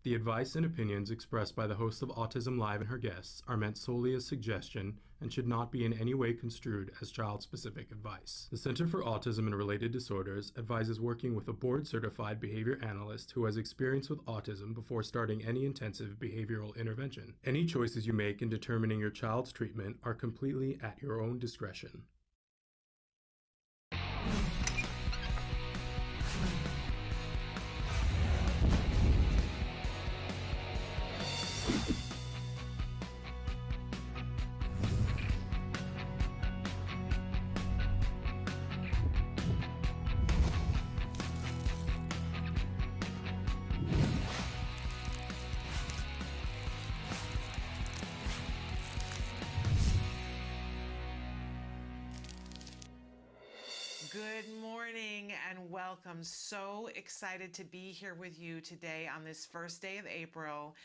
The advice and opinions expressed by the host of Autism Live and her guests are meant solely as suggestion and should not be in any way construed as child-specific advice. The Center for Autism and Related Disorders advises working with a board-certified behavior analyst who has experience with autism before starting any intensive behavioral intervention. Any choices you make in determining your child's treatment are completely at your own discretion. Good morning and welcome. So excited to be here with you today on this first day of April.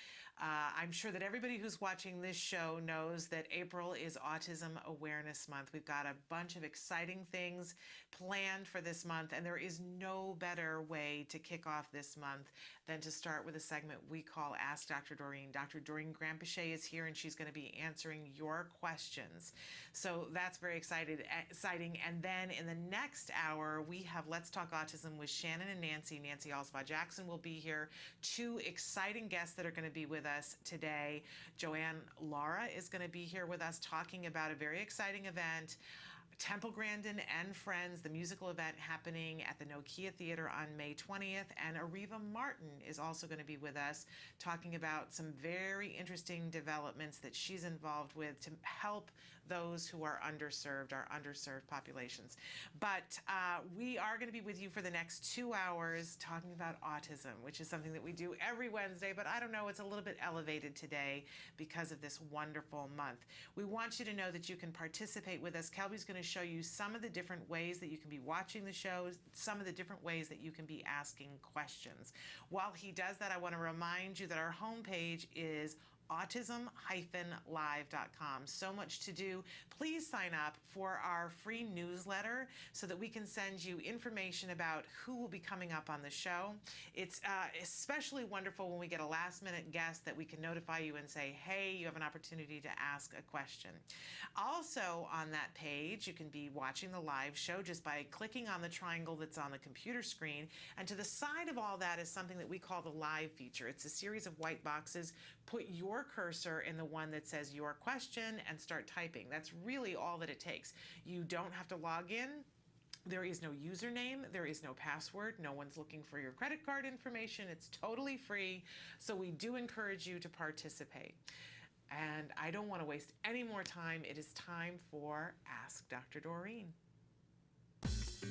I'm sure that everybody who's watching this show knows that April is Autism Awareness Month. We've got a bunch of exciting things planned for this month, and there is no better way to kick off this month than to start with a segment we call Ask Dr. Doreen. Dr. Doreen Grandpichet is here, and she's going to be answering your questions. So that's very exciting. And then in the next hour, we have Let's Talk Autism with Shannon and Nancy. Nancy Alspaugh-Jackson will be here. Two exciting guests that are going to be with us today. Joanne Lara is going to be here with us talking about a very exciting event, Temple Grandin and Friends, the musical event happening at the Nokia Theater on May 20th. And Ariva Martin is also going to be with us talking about some very interesting developments that she's involved with to help those who are underserved, our underserved populations. But we are going to be with you for the next 2 hours talking about autism, which is something that we do every Wednesday, but I don't know, it's a little bit elevated today because of this wonderful month. We want you to know that you can participate with us. Kelby's going to show you some of the different ways that you can be watching the shows, some of the different ways that you can be asking questions. While he does that, I want to remind you that our homepage is autism-live.com. So much to do. Please sign up for our free newsletter so that we can send you information about who will be coming up on the show. It's especially wonderful when we get a last-minute guest that we can notify you and say, hey, you have an opportunity to ask a question. Also on that page, you can be watching the live show just by clicking on the triangle that's on the computer screen. And to the side of all that is something that we call the live feature. It's a series of white boxes. Put your cursor in the one that says your question and start typing. That's really all that it takes. You don't have to log in. There is no username. There is no password. No one's looking for your credit card information. It's totally free. So we do encourage you to participate. And I don't want to waste any more time. It is time for Ask Dr. Doreen.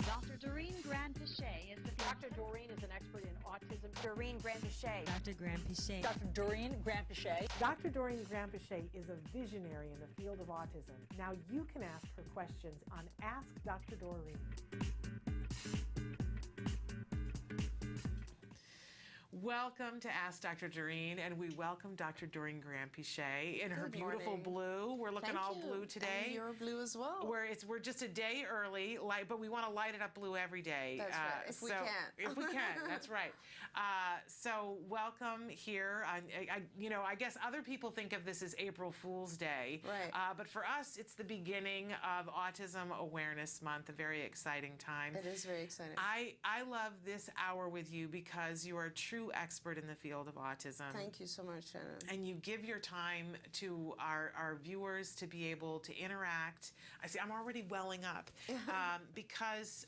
Dr. Doreen Grandpichet is the Dr. Doreen is an expert in autism. Doreen Grandpichet. Dr. Grandpichet. Dr. Doreen Grandpichet. Dr. Doreen Grandpichet is a visionary in the field of autism. Now you can ask her questions on Ask Dr. Doreen. Welcome to Ask Dr. Doreen, and we welcome Dr. Doreen Grandpichet in her beautiful blue. We're looking all blue today. And you're blue as well. We're just a day early, but we want to light it up blue every day. That's right, if we can. If we can, that's right. So welcome here. I guess other people think of this as April Fool's Day. Right. But for us, it's the beginning of Autism Awareness Month, a very exciting time. It is very exciting. I love this hour with you because you are a true expert in the field of autism. Thank you so much, Shannon. And you give your time to our viewers to be able to interact. I see I'm already welling up because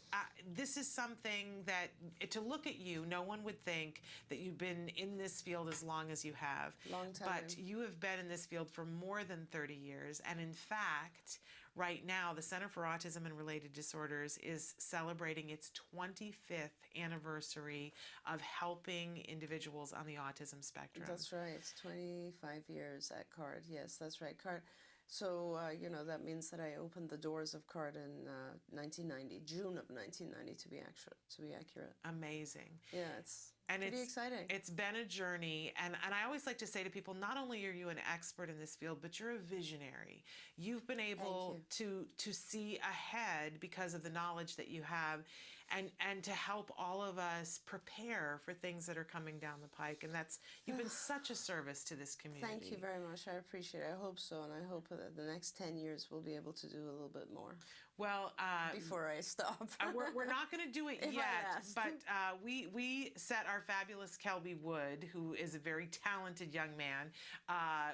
this is something that, to look at you, no one would think that you've been in this field as long as you have. Long time. But you have been in this field for more than 30 years. And in fact, right now, the Center for Autism and Related Disorders is celebrating its 25th anniversary of helping individuals on the autism spectrum. That's right. It's 25 years at CARD. Yes, that's right, CARD. So, that means that I opened the doors of CARD in 1990, June of 1990 to be accurate. Amazing. Yeah, it's And pretty exciting. It's been a journey, and I always like to say to people, not only are you an expert in this field, but you're a visionary. You've been able to see ahead because of the knowledge that you have. and to help all of us prepare for things that are coming down the pike. And you've been such a service to this community. Thank you very much. I appreciate it. I hope so, and I hope that the next 10 years we'll be able to do a little bit more. Well, before I stop. we're not going to do it If I yet, last. but we set our fabulous Kelby Wood, who is a very talented young man.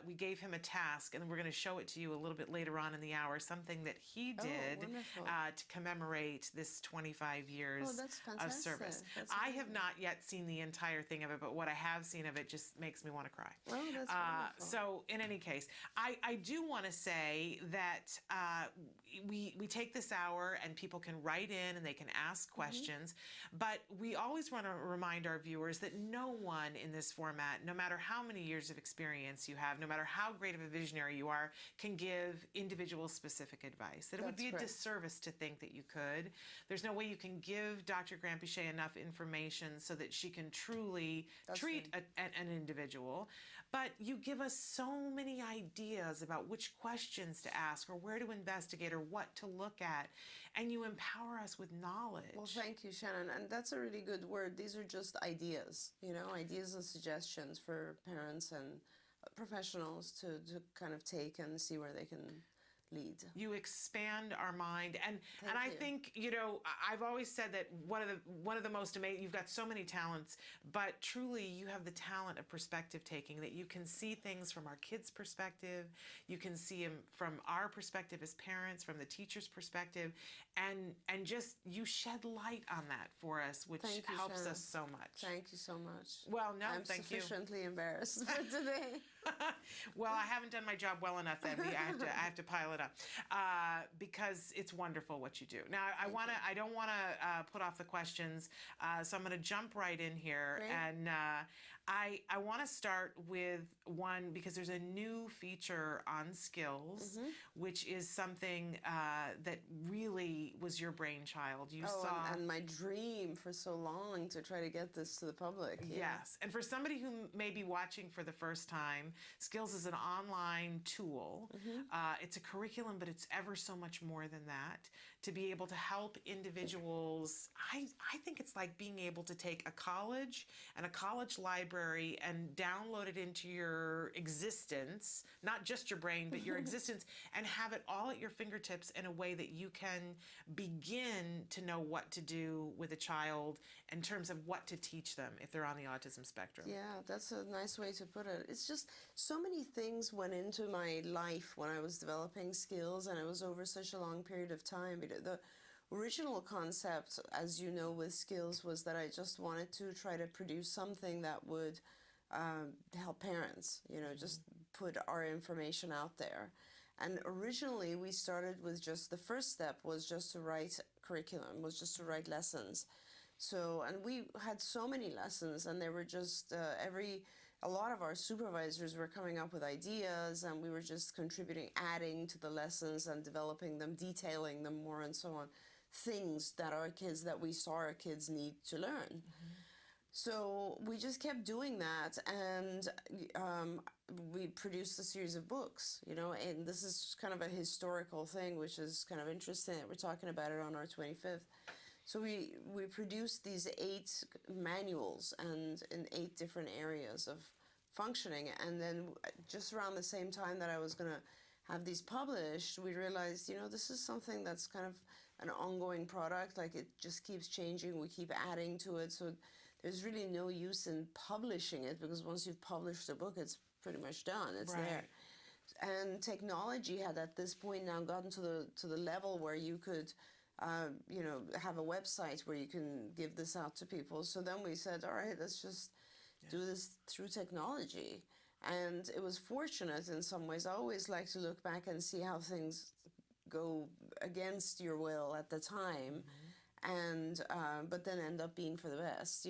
We gave him a task, and we're going to show it to you a little bit later on in the hour. Something that he did wonderful. To commemorate this 25 years that's of fantastic. service. That's I amazing. have not yet seen the entire thing of it, but what I have seen of it just makes me want to cry. Oh, that's wonderful. So in any case, I do want to say that we take this hour and people can write in and they can ask questions, but we always want to remind our viewers that no one in this format, no matter how many years of experience you have, no matter how great of a visionary you are, can give individual specific advice. That it would be a correct. disservice to think that you could. There's no way you can give Dr. Grandpichet enough information so that she can truly treat an individual. But you give us so many ideas about which questions to ask or where to investigate or what to look at, and you empower us with knowledge. Well, thank you, Shannon. And that's a really good word. These are just ideas, ideas and suggestions for parents and professionals to kind of take and see where they can lead. You expand our mind, and Thank I you. think I've always said that one of the most amazing. You've got so many talents, but truly you have the talent of perspective taking. That you can see things from our kids' perspective, you can see them from our perspective as parents, from the teacher's perspective, and just you shed light on that for us, which Thank you, helps Shannon. us so much. Thank you so much. Well, no, I'm thank you. sufficiently embarrassed for today. Well, I haven't done my job well enough. Then I have to pile it up because it's wonderful what you do. Now, I don't want to put off the questions, so I'm going to jump right in here, Great. and I want to start with one because there's a new feature on skills, which is something that really was your brainchild. You saw. And my dream for so long to try to get this to the public. Yeah. Yes. And for somebody who may be watching for the first time, Skills is an online tool. It's a curriculum, but it's ever so much more than that. To be able to help individuals, I think it's like being able to take a college and a college library and download it into your existence, not just your brain, but your existence, and have it all at your fingertips in a way that you can begin to know what to do with a child in terms of what to teach them if they're on the autism spectrum. Yeah, that's a nice way to put it. It's just so many things went into my life when I was developing Skills, and it was over such a long period of time. The original concept, as you know, with Skills was that I just wanted to try to produce something that would help parents, just put our information out there. And originally we started with just the first step was just to write curriculum, was just to write lessons. So, and we had so many lessons, and they were just a lot of our supervisors were coming up with ideas, and we were just contributing, adding to the lessons and developing them, detailing them more, and so on. Things that we saw our kids need to learn. So we just kept doing that, and we produced a series of books, and this is kind of a historical thing, which is kind of interesting that we're talking about it on our 25th. So we produced these 8 manuals and in 8 different areas of functioning, and then just around the same time that I was going to have these published, we realized, this is something that's kind of an ongoing product, like it just keeps changing, we keep adding to it, so there's really no use in publishing it, because once you've published a book, it's pretty much done, it's there. And technology had at this point now gotten to the level where you could have a website where you can give this out to people. So then we said, all right, let's just do this through technology. And it was fortunate in some ways. I always like to look back and see how things go against your will at the time, and but then end up being for the best,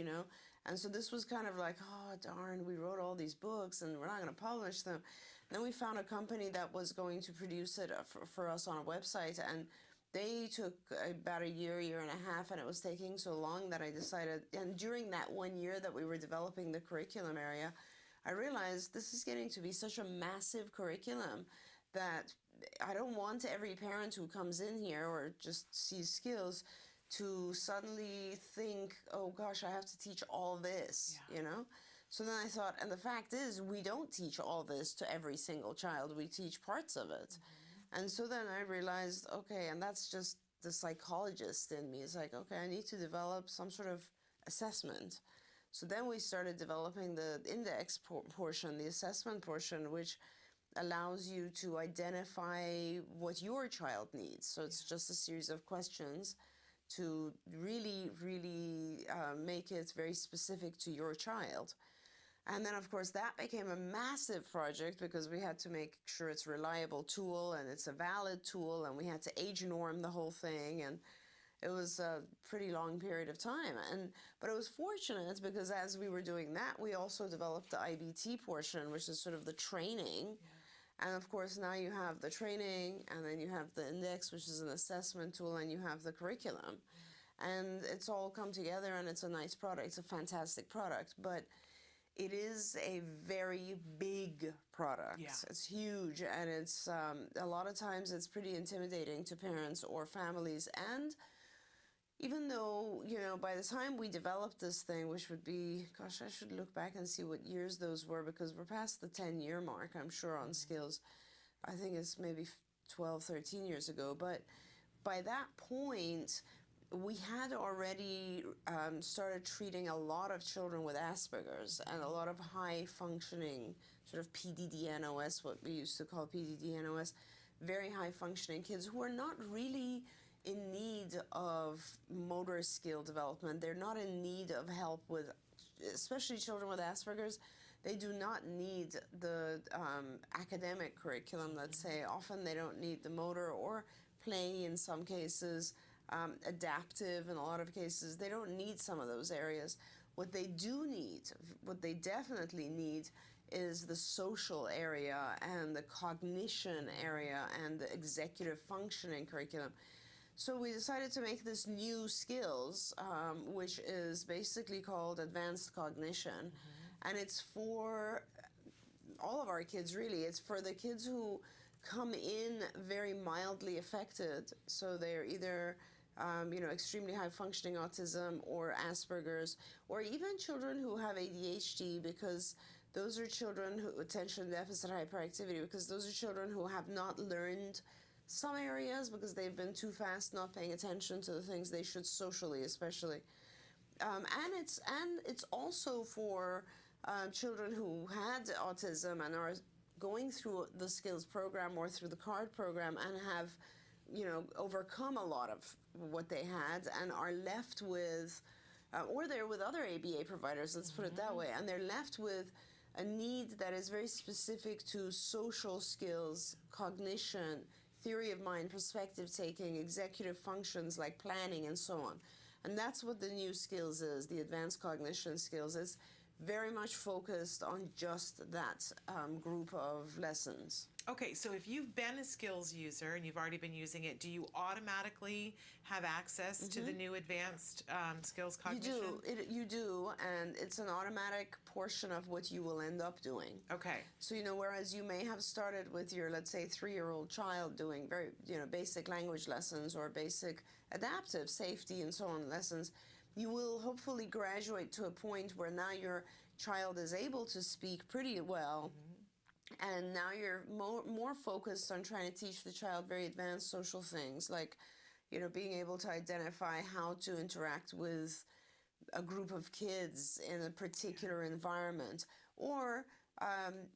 And so this was kind of like, oh, darn, we wrote all these books and we're not going to publish them. And then we found a company that was going to produce it for us on a website, and they took about a year and a half, and it was taking so long that I decided, and during that 1 year that we were developing the curriculum area, I realized this is getting to be such a massive curriculum that I don't want every parent who comes in here or just sees Skills to suddenly think, oh gosh, I have to teach all this, you know? So then I thought, and the fact is, we don't teach all this to every single child, we teach parts of it. And so then I realized, okay, and that's just the psychologist in me. It's like, okay, I need to develop some sort of assessment. So then we started developing the index portion, the assessment portion, which allows you to identify what your child needs. So it's just a series of questions to really, really make it very specific to your child. And then, of course, that became a massive project because we had to make sure it's a reliable tool and it's a valid tool, and we had to age norm the whole thing. And it was a pretty long period of time. But it was fortunate because as we were doing that, we also developed the IBT portion, which is sort of the training. And of course, now you have the training, and then you have the index, which is an assessment tool, and you have the curriculum. And it's all come together, and it's a nice product. It's a fantastic product. But it is a very big product. Yeah. It's huge, and it's a lot of times it's pretty intimidating to parents or families. And even though, you know, by the time we developed this thing, which would be, gosh, I should look back and see what years those were, because we're past the 10-year mark, I'm sure, on skills. I think it's maybe 12, 13 years ago. But by that point, we had already started treating a lot of children with Asperger's and a lot of high-functioning, sort of PDD-NOS, what we used to call PDD-NOS, very high-functioning kids who are not really in need of motor skill development. They're not in need of help with, especially children with Asperger's, they do not need the academic curriculum, let's say. Often they don't need the motor or play in some cases. Adaptive in a lot of cases. They don't need some of those areas. What they do need, what they definitely need, is the social area and the cognition area and the executive functioning curriculum. So we decided to make this new skills, which is basically called advanced cognition. And it's for all of our kids, really. It's for the kids who come in very mildly affected. So they're either extremely high functioning autism or Asperger's, or even children who have ADHD, because those are children who, attention deficit hyperactivity, because those are children who have not learned some areas because they've been too fast, not paying attention to the things they should socially, especially. And it's also for children who had autism and are going through the skills program or through the CARD program and have, overcome a lot of what they had and are left with, or they're with other ABA providers, let's put it that way, and they're left with a need that is very specific to social skills, cognition, theory of mind, perspective taking, executive functions like planning and so on. And that's what the new skills is, the advanced cognition skills. It's very much focused on just that group of lessons. Okay, so if you've been a skills user and you've already been using it, do you automatically have access to the new advanced skills cognition? You do, and it's an automatic portion of what you will end up doing. Okay. So, whereas you may have started with your, let's say, 3-year-old child doing very, basic language lessons or basic adaptive safety and so on lessons, you will hopefully graduate to a point where now your child is able to speak pretty well. And now you're more focused on trying to teach the child very advanced social things, like, being able to identify how to interact with a group of kids in a particular environment, or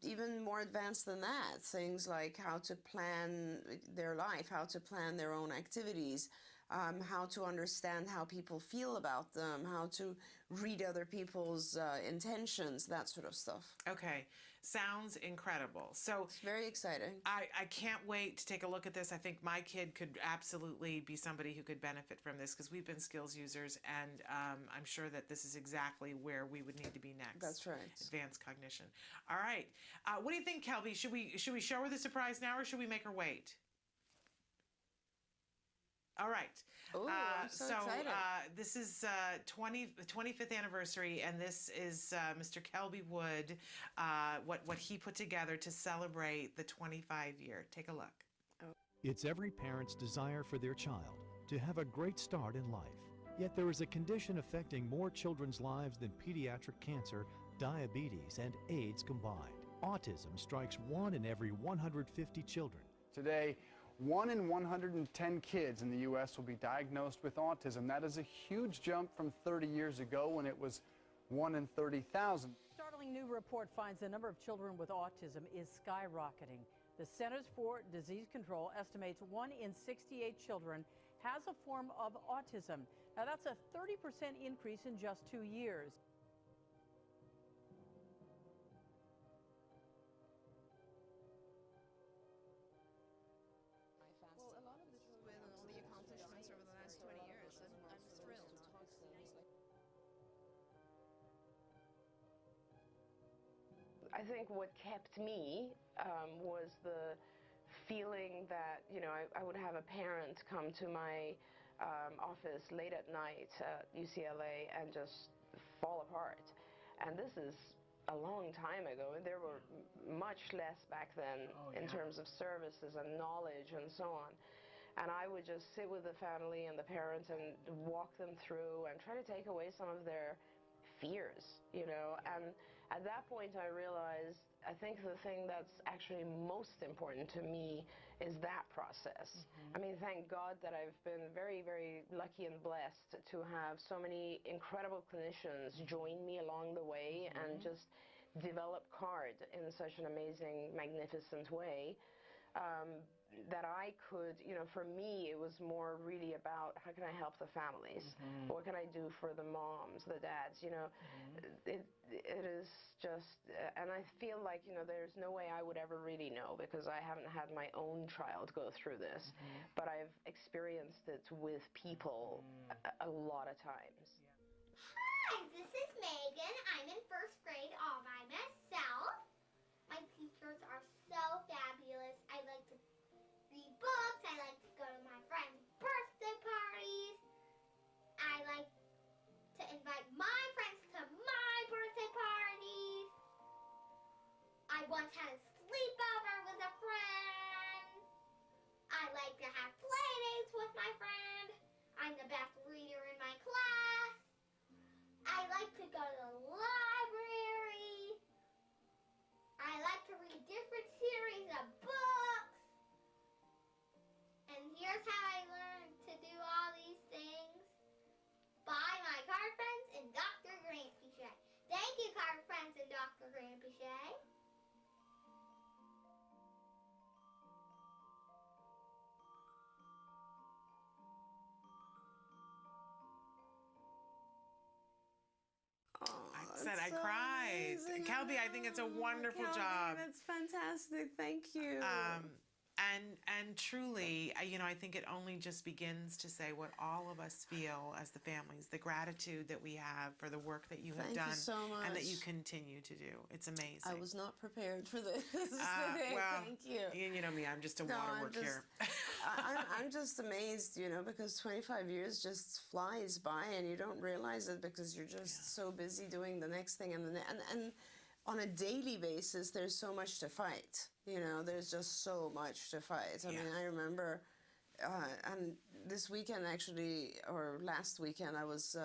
even more advanced than that, things like how to plan their life, how to plan their own activities, how to understand how people feel about them, how to read other people's intentions, that sort of stuff. Okay. Sounds incredible. So it's very exciting. I can't wait to take a look at this. I think my kid could absolutely be somebody who could benefit from this because we've been skills users, and I'm sure that this is exactly where we would need to be next. That's right. Advanced cognition. All right. What do you think, Kelby? Should we show her the surprise now, or should we make her wait? All right. Ooh, I'm so excited. This is 25th anniversary, and this is Mr. Kelby Wood, what he put together to celebrate the 25-year. Take a look. Oh. It's every parent's desire for their child to have a great start in life. Yet there is a condition affecting more children's lives than pediatric cancer, diabetes, and AIDS combined. Autism strikes 1 in every 150 children. Today, 1 in 110 kids in the U.S. will be diagnosed with autism. That is a huge jump from 30 years ago when it was 1 in 30,000. Startling new report finds the number of children with autism is skyrocketing. The Centers for Disease Control estimates 1 in 68 children has a form of autism. Now that's a 30% increase in just 2 years. Well, a lot of this with all the accomplishments over the last 20 years, I'm thrilled. I think what kept me was the feeling that, you know, I would have a parent come to my office late at night at UCLA and just fall apart. And this is a long time ago. There were much less back then in terms of services and knowledge and so on. And I would just sit with the family and the parents and walk them through and try to take away some of their fears, you know. And at that point I realized, I think the thing that's actually most important to me is that process. I mean, thank God that I've been very, very lucky and blessed to have so many incredible clinicians join me along the way and just develop CARD in such an amazing, magnificent way. That I could, you know, for me, it was more really about how can I help the families? What can I do for the moms, the dads, you know? It is just, and I feel like, you know, there's no way I would ever really know because I haven't had my own child go through this, but I've experienced it with people a lot of times. Hi, this is Megan. I'm in first grade all by myself. My teachers are so fabulous. I like to read books. I like to go to my friends' birthday parties. I like to invite my friends to my birthday parties. I once had a sleepover with a friend. I like to have play dates with my friend. I'm the best reader in my class. I like to go to the library. I like to read different series of books. And here's how I learned to do all these things. By my card friends and Dr. Grant Pichet. Thank you, card friends and Dr. Grant Pichet. I cried. Amazing. Kelby, I think it's a wonderful Kelby, job. That's fantastic. Thank you. And truly, you know, I think it only just begins to say what all of us feel as the families, the gratitude that we have for the work that you have Thank done you so much. and that you continue to do. It's amazing. I was not prepared for this. Well, Thank you. You know me, I'm just a waterwork here. I'm just amazed, you know, because 25 years just flies by and you don't realize it because you're just so busy doing the next thing and on a daily basis, there's so much to fight. You know, there's just so much to fight. I mean, I remember, and this weekend actually, or last weekend, I was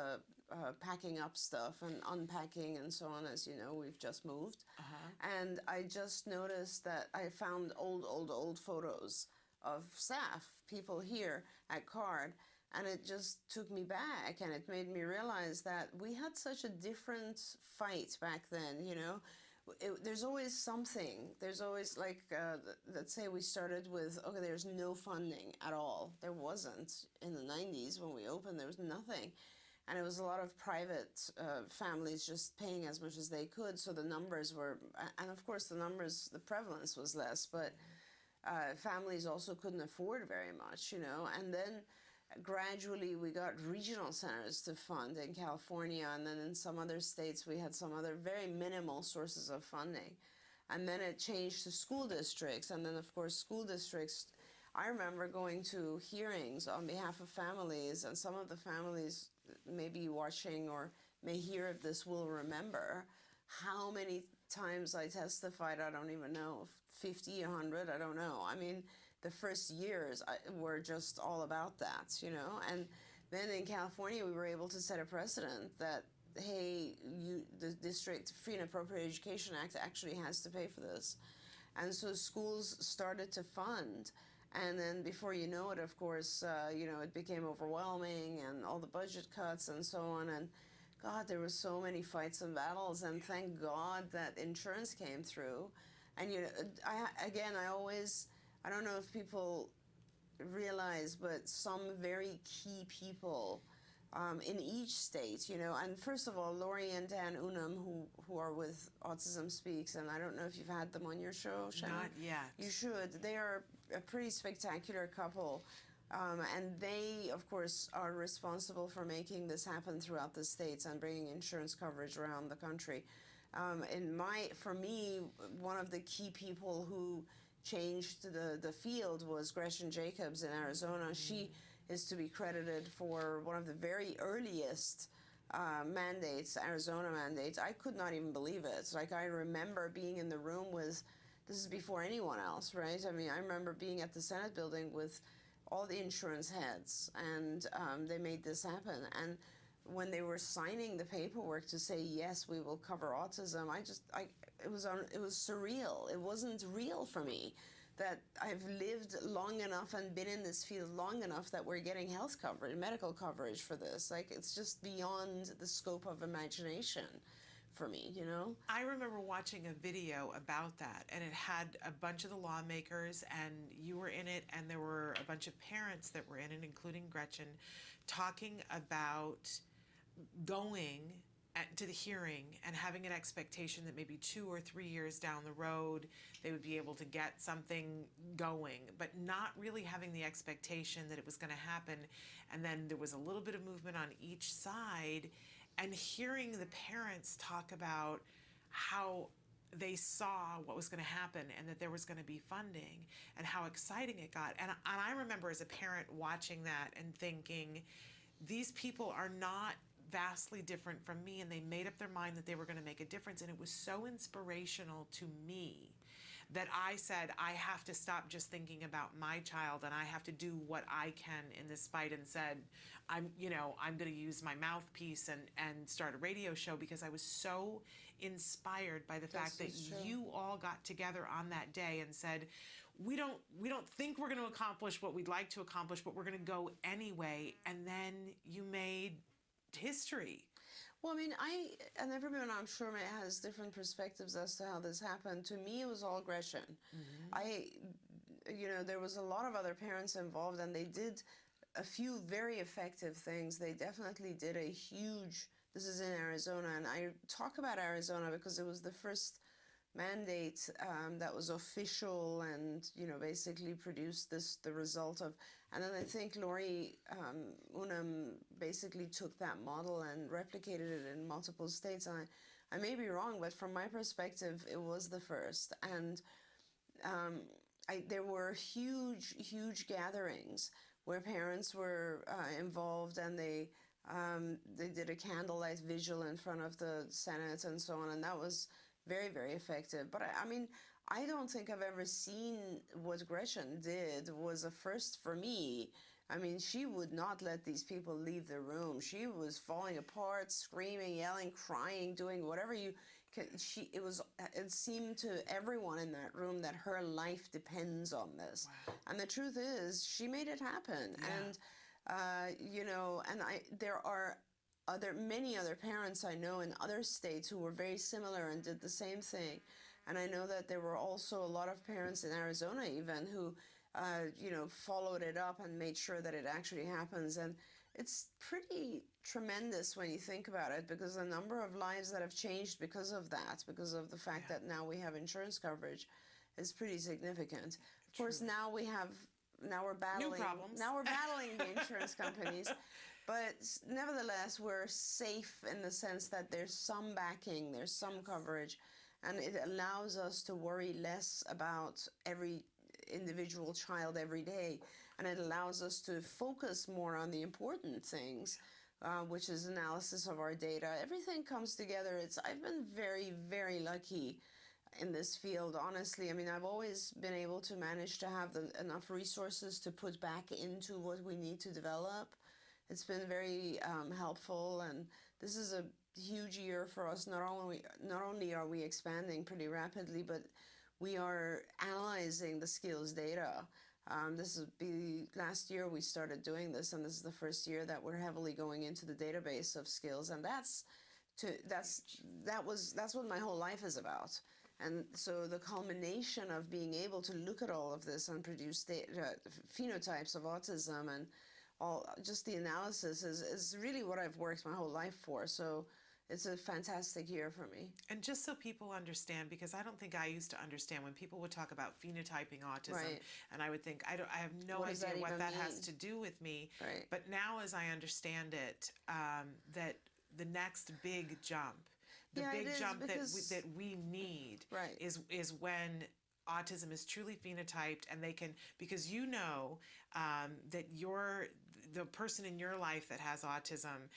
packing up stuff and unpacking and so on. As you know, we've just moved. And I just noticed that I found old photos of staff, people here at CARD, and it just took me back and it made me realize that we had such a different fight back then, you know. There's always something. There's always, like, let's say we started with, okay, there's no funding at all. There wasn't. In the 90s when we opened, there was nothing. And it was a lot of private families just paying as much as they could, so the numbers were, and of course the prevalence was less, but families also couldn't afford very much, you know. And then gradually we got regional centers to fund in California, and then in some other states we had some other very minimal sources of funding. And then it changed to school districts, and then of course school districts, I remember going to hearings on behalf of families, and some of the families may be watching or may hear of this will remember how many times I testified, I don't even know, 50, 100, I don't know. I mean, the first years were just all about that, you know. And then in California, we were able to set a precedent that, hey, the District Free and Appropriate Education Act actually has to pay for this. And so schools started to fund. And then before you know it, of course, you know, it became overwhelming and all the budget cuts and so on. And God, there were so many fights and battles. And thank God that insurance came through. And, you know, I don't know if people realize, but some very key people in each state, you know, and first of all, Lori and Dan Unum, who are with Autism Speaks, and I don't know if you've had them on your show, Shannon. Not yet. You should. They are a pretty spectacular couple, and they, of course, are responsible for making this happen throughout the states and bringing insurance coverage around the country. For me, one of the key people who changed the field was Gretchen Jacobs in Arizona. She is to be credited for one of the very earliest mandates, Arizona mandates. I could not even believe it. Like, I remember being in the room with, this is before anyone else, right? I mean, I remember being at the Senate building with all the insurance heads, and they made this happen. And when they were signing the paperwork to say, yes, we will cover autism, it was surreal. It wasn't real for me that I've lived long enough and been in this field long enough that we're getting health coverage, medical coverage for this. Like, it's just beyond the scope of imagination for me, you know? I remember watching a video about that, and it had a bunch of the lawmakers, and you were in it, and there were a bunch of parents that were in it, including Gretchen, talking about going to the hearing and having an expectation that maybe 2 or 3 years down the road they would be able to get something going, but not really having the expectation that it was going to happen. And then there was a little bit of movement on each side, and hearing the parents talk about how they saw what was going to happen and that there was going to be funding and how exciting it got. And I remember as a parent watching that and thinking, these people are not vastly different from me, and they made up their mind that they were going to make a difference. And it was so inspirational to me that I said, I have to stop just thinking about my child, and I have to do what I can in this fight. And said, I'm going to use my mouthpiece and start a radio show, because I was so inspired by the fact that you all got together on that day and said, we don't think we're going to accomplish what we'd like to accomplish, but we're going to go anyway. And then you made history. Well, I mean, and everyone, I'm sure, has different perspectives as to how this happened. To me, it was all Gretchen. There was a lot of other parents involved, and they did a few very effective things. They definitely did a huge, this is in Arizona, and I talk about Arizona because it was the first mandate that was official and, basically produced the result of, and then I think Lori Unum basically took that model and replicated it in multiple states. And I may be wrong, but from my perspective, it was the first. And there were huge gatherings where parents were involved, and they did a candlelight vigil in front of the Senate and so on, and that was very, very effective. But I mean, I don't think I've ever seen what Gretchen did was a first for me. I mean, she would not let these people leave the room. She was falling apart, screaming, yelling, crying, doing whatever you can. It seemed to everyone in that room that her life depends on this. Wow. And the truth is, she made it happen. Yeah. And there are many other parents I know in other states who were very similar and did the same thing. And I know that there were also a lot of parents in Arizona even who, followed it up and made sure that it actually happens. And it's pretty tremendous when you think about it, because the number of lives that have changed because of that, because of the fact that now we have insurance coverage, is pretty significant. Of course, now we're battling new problems. Now we're battling the insurance companies. But nevertheless, we're safe in the sense that there's some backing, there's some coverage, and it allows us to worry less about every individual child every day, and it allows us to focus more on the important things, which is analysis of our data. Everything comes together. I've been very, very lucky in this field, honestly. I mean, I've always been able to manage to have enough resources to put back into what we need to develop. It's been very helpful, and this is a huge year for us. Not only are we expanding pretty rapidly, but we are analyzing the skills data. This will be last year we started doing this, and this is the first year that we're heavily going into the database of skills, and that's what my whole life is about. And so the culmination of being able to look at all of this and produce phenotypes of autism and all, just the analysis is really what I've worked my whole life for. So it's a fantastic year for me. And just so people understand, because I don't think I used to understand when people would talk about phenotyping autism, Right. and I would think, I have no What does idea that what even that has mean? to do with me. Right. But now as I understand it, that the next big jump, the Yeah, big it is, jump because- that we need Right. is when autism is truly phenotyped, and they can, because you know that the person in your life that has autism,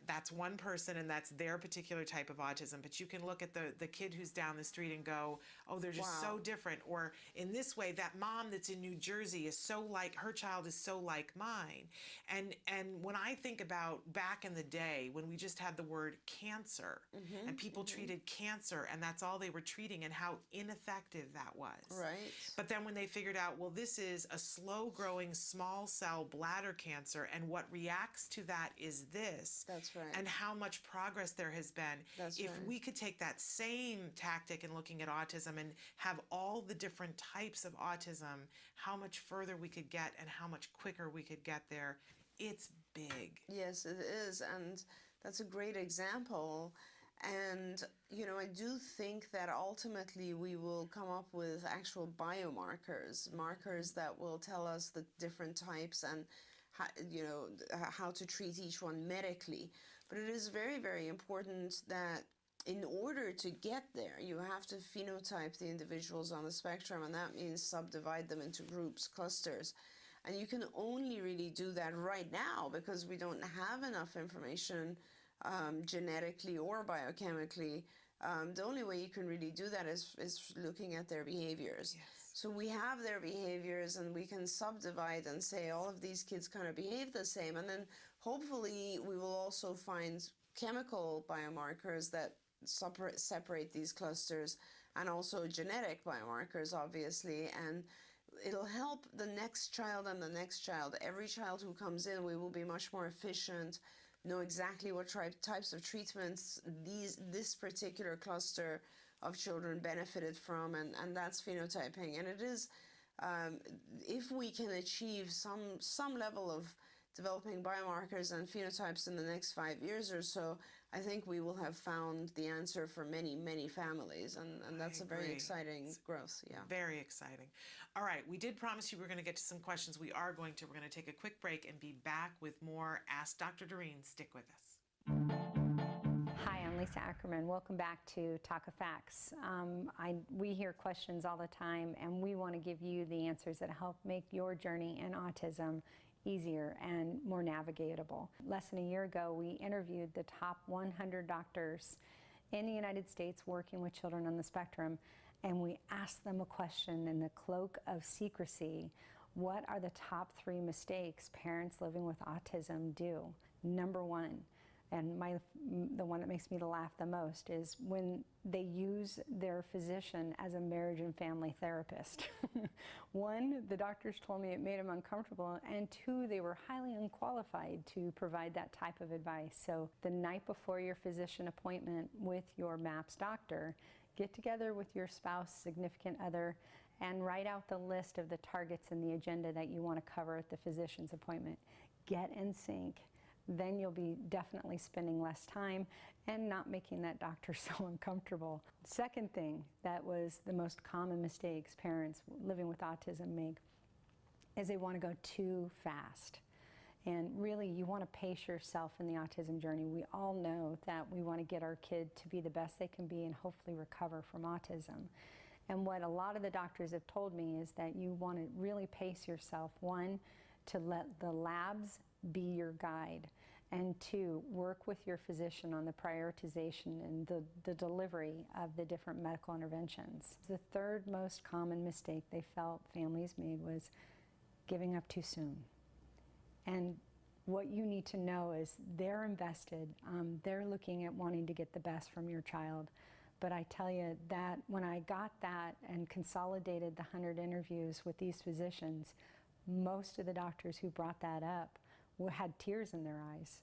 that's one person and that's their particular type of autism, but you can look at the kid who's down the street and go, oh, they're just Wow. so different. Or in this way, that mom that's in New Jersey is so like, her child is so like mine. And when I think about back in the day when we just had the word cancer, and people treated cancer and that's all they were treating, and how ineffective that was. Right. But then when they figured out, well, this is a slow growing small cell bladder cancer, and what reacts to that is this. That's right. And how much progress there has been. That's if right. we could take that same tactic in looking at autism and have all the different types of autism, how much further we could get and how much quicker we could get there. It's big. Yes, it is, and that's a great example. And, you know, I do think that ultimately we will come up with actual biomarkers, markers that will tell us the different types and, how to treat each one medically. But it is very, very important that in order to get there, you have to phenotype the individuals on the spectrum, and that means subdivide them into groups, clusters. And you can only really do that right now because we don't have enough information genetically or biochemically. The only way you can really do that is looking at their behaviors. Yes. So we have their behaviors and we can subdivide and say all of these kids kind of behave the same. And then hopefully we will also find chemical biomarkers that separate these clusters, and also genetic biomarkers, obviously. And it'll help the next child and the next child. Every child who comes in, we will be much more efficient, know exactly what types of treatments this particular cluster of children benefited from, and that's phenotyping. And it is, if we can achieve some level of developing biomarkers and phenotypes in the next 5 years or so, I think we will have found the answer for many, many families, and that's a very exciting growth. Yeah. Very exciting. All right, we did promise you we were going to get to some questions. We're going to take a quick break and be back with more Ask Dr. Doreen. Stick with us. Hi, I'm Lisa Ackerman. Welcome back to Talk of Facts. We hear questions all the time, and we want to give you the answers that help make your journey in autism easier and more navigatable. Less than a year ago, we interviewed the top 100 doctors in the United States working with children on the spectrum, and we asked them a question in the cloak of secrecy. What are the top 3 mistakes parents living with autism do? Number 1, and the one that makes me laugh the most, is when they use their physician as a marriage and family therapist. 1, the doctors told me it made them uncomfortable, and 2, they were highly unqualified to provide that type of advice. So the night before your physician appointment with your MAPS doctor, get together with your spouse, significant other, and write out the list of the targets and the agenda that you want to cover at the physician's appointment. Get in sync. Then you'll be definitely spending less time and not making that doctor so uncomfortable. Second thing that was the most common mistakes parents living with autism make is they want to go too fast. And really, you want to pace yourself in the autism journey. We all know that we want to get our kid to be the best they can be and hopefully recover from autism. And what a lot of the doctors have told me is that you want to really pace yourself. 1, to let the labs be your guide. And 2, work with your physician on the prioritization and the delivery of the different medical interventions. The 3rd most common mistake they felt families made was giving up too soon. And what you need to know is they're invested. They're looking at wanting to get the best from your child. But I tell you that when I got that and consolidated the 100 interviews with these physicians, most of the doctors who brought that up had tears in their eyes.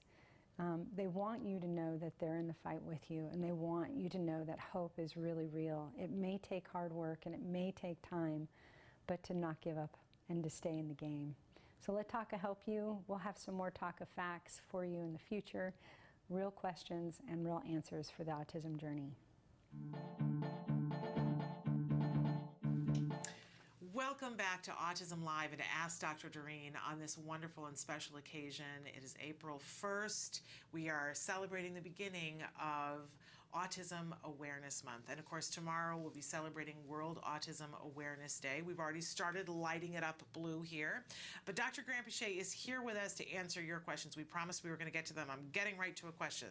They want you to know that they're in the fight with you, and they want you to know that hope is really real. It may take hard work and it may take time, but to not give up and to stay in the game. So let TACA help you. We'll have some more TACA facts for you in the future, real questions and real answers for the autism journey. Welcome back to Autism Live and to Ask Dr. Doreen on this wonderful and special occasion. It is April 1st. We are celebrating the beginning of Autism Awareness Month. And of course, tomorrow we'll be celebrating World Autism Awareness Day. We've already started lighting it up blue here. But Dr. Grant-Pichet is here with us to answer your questions. We promised we were going to get to them. I'm getting right to a question.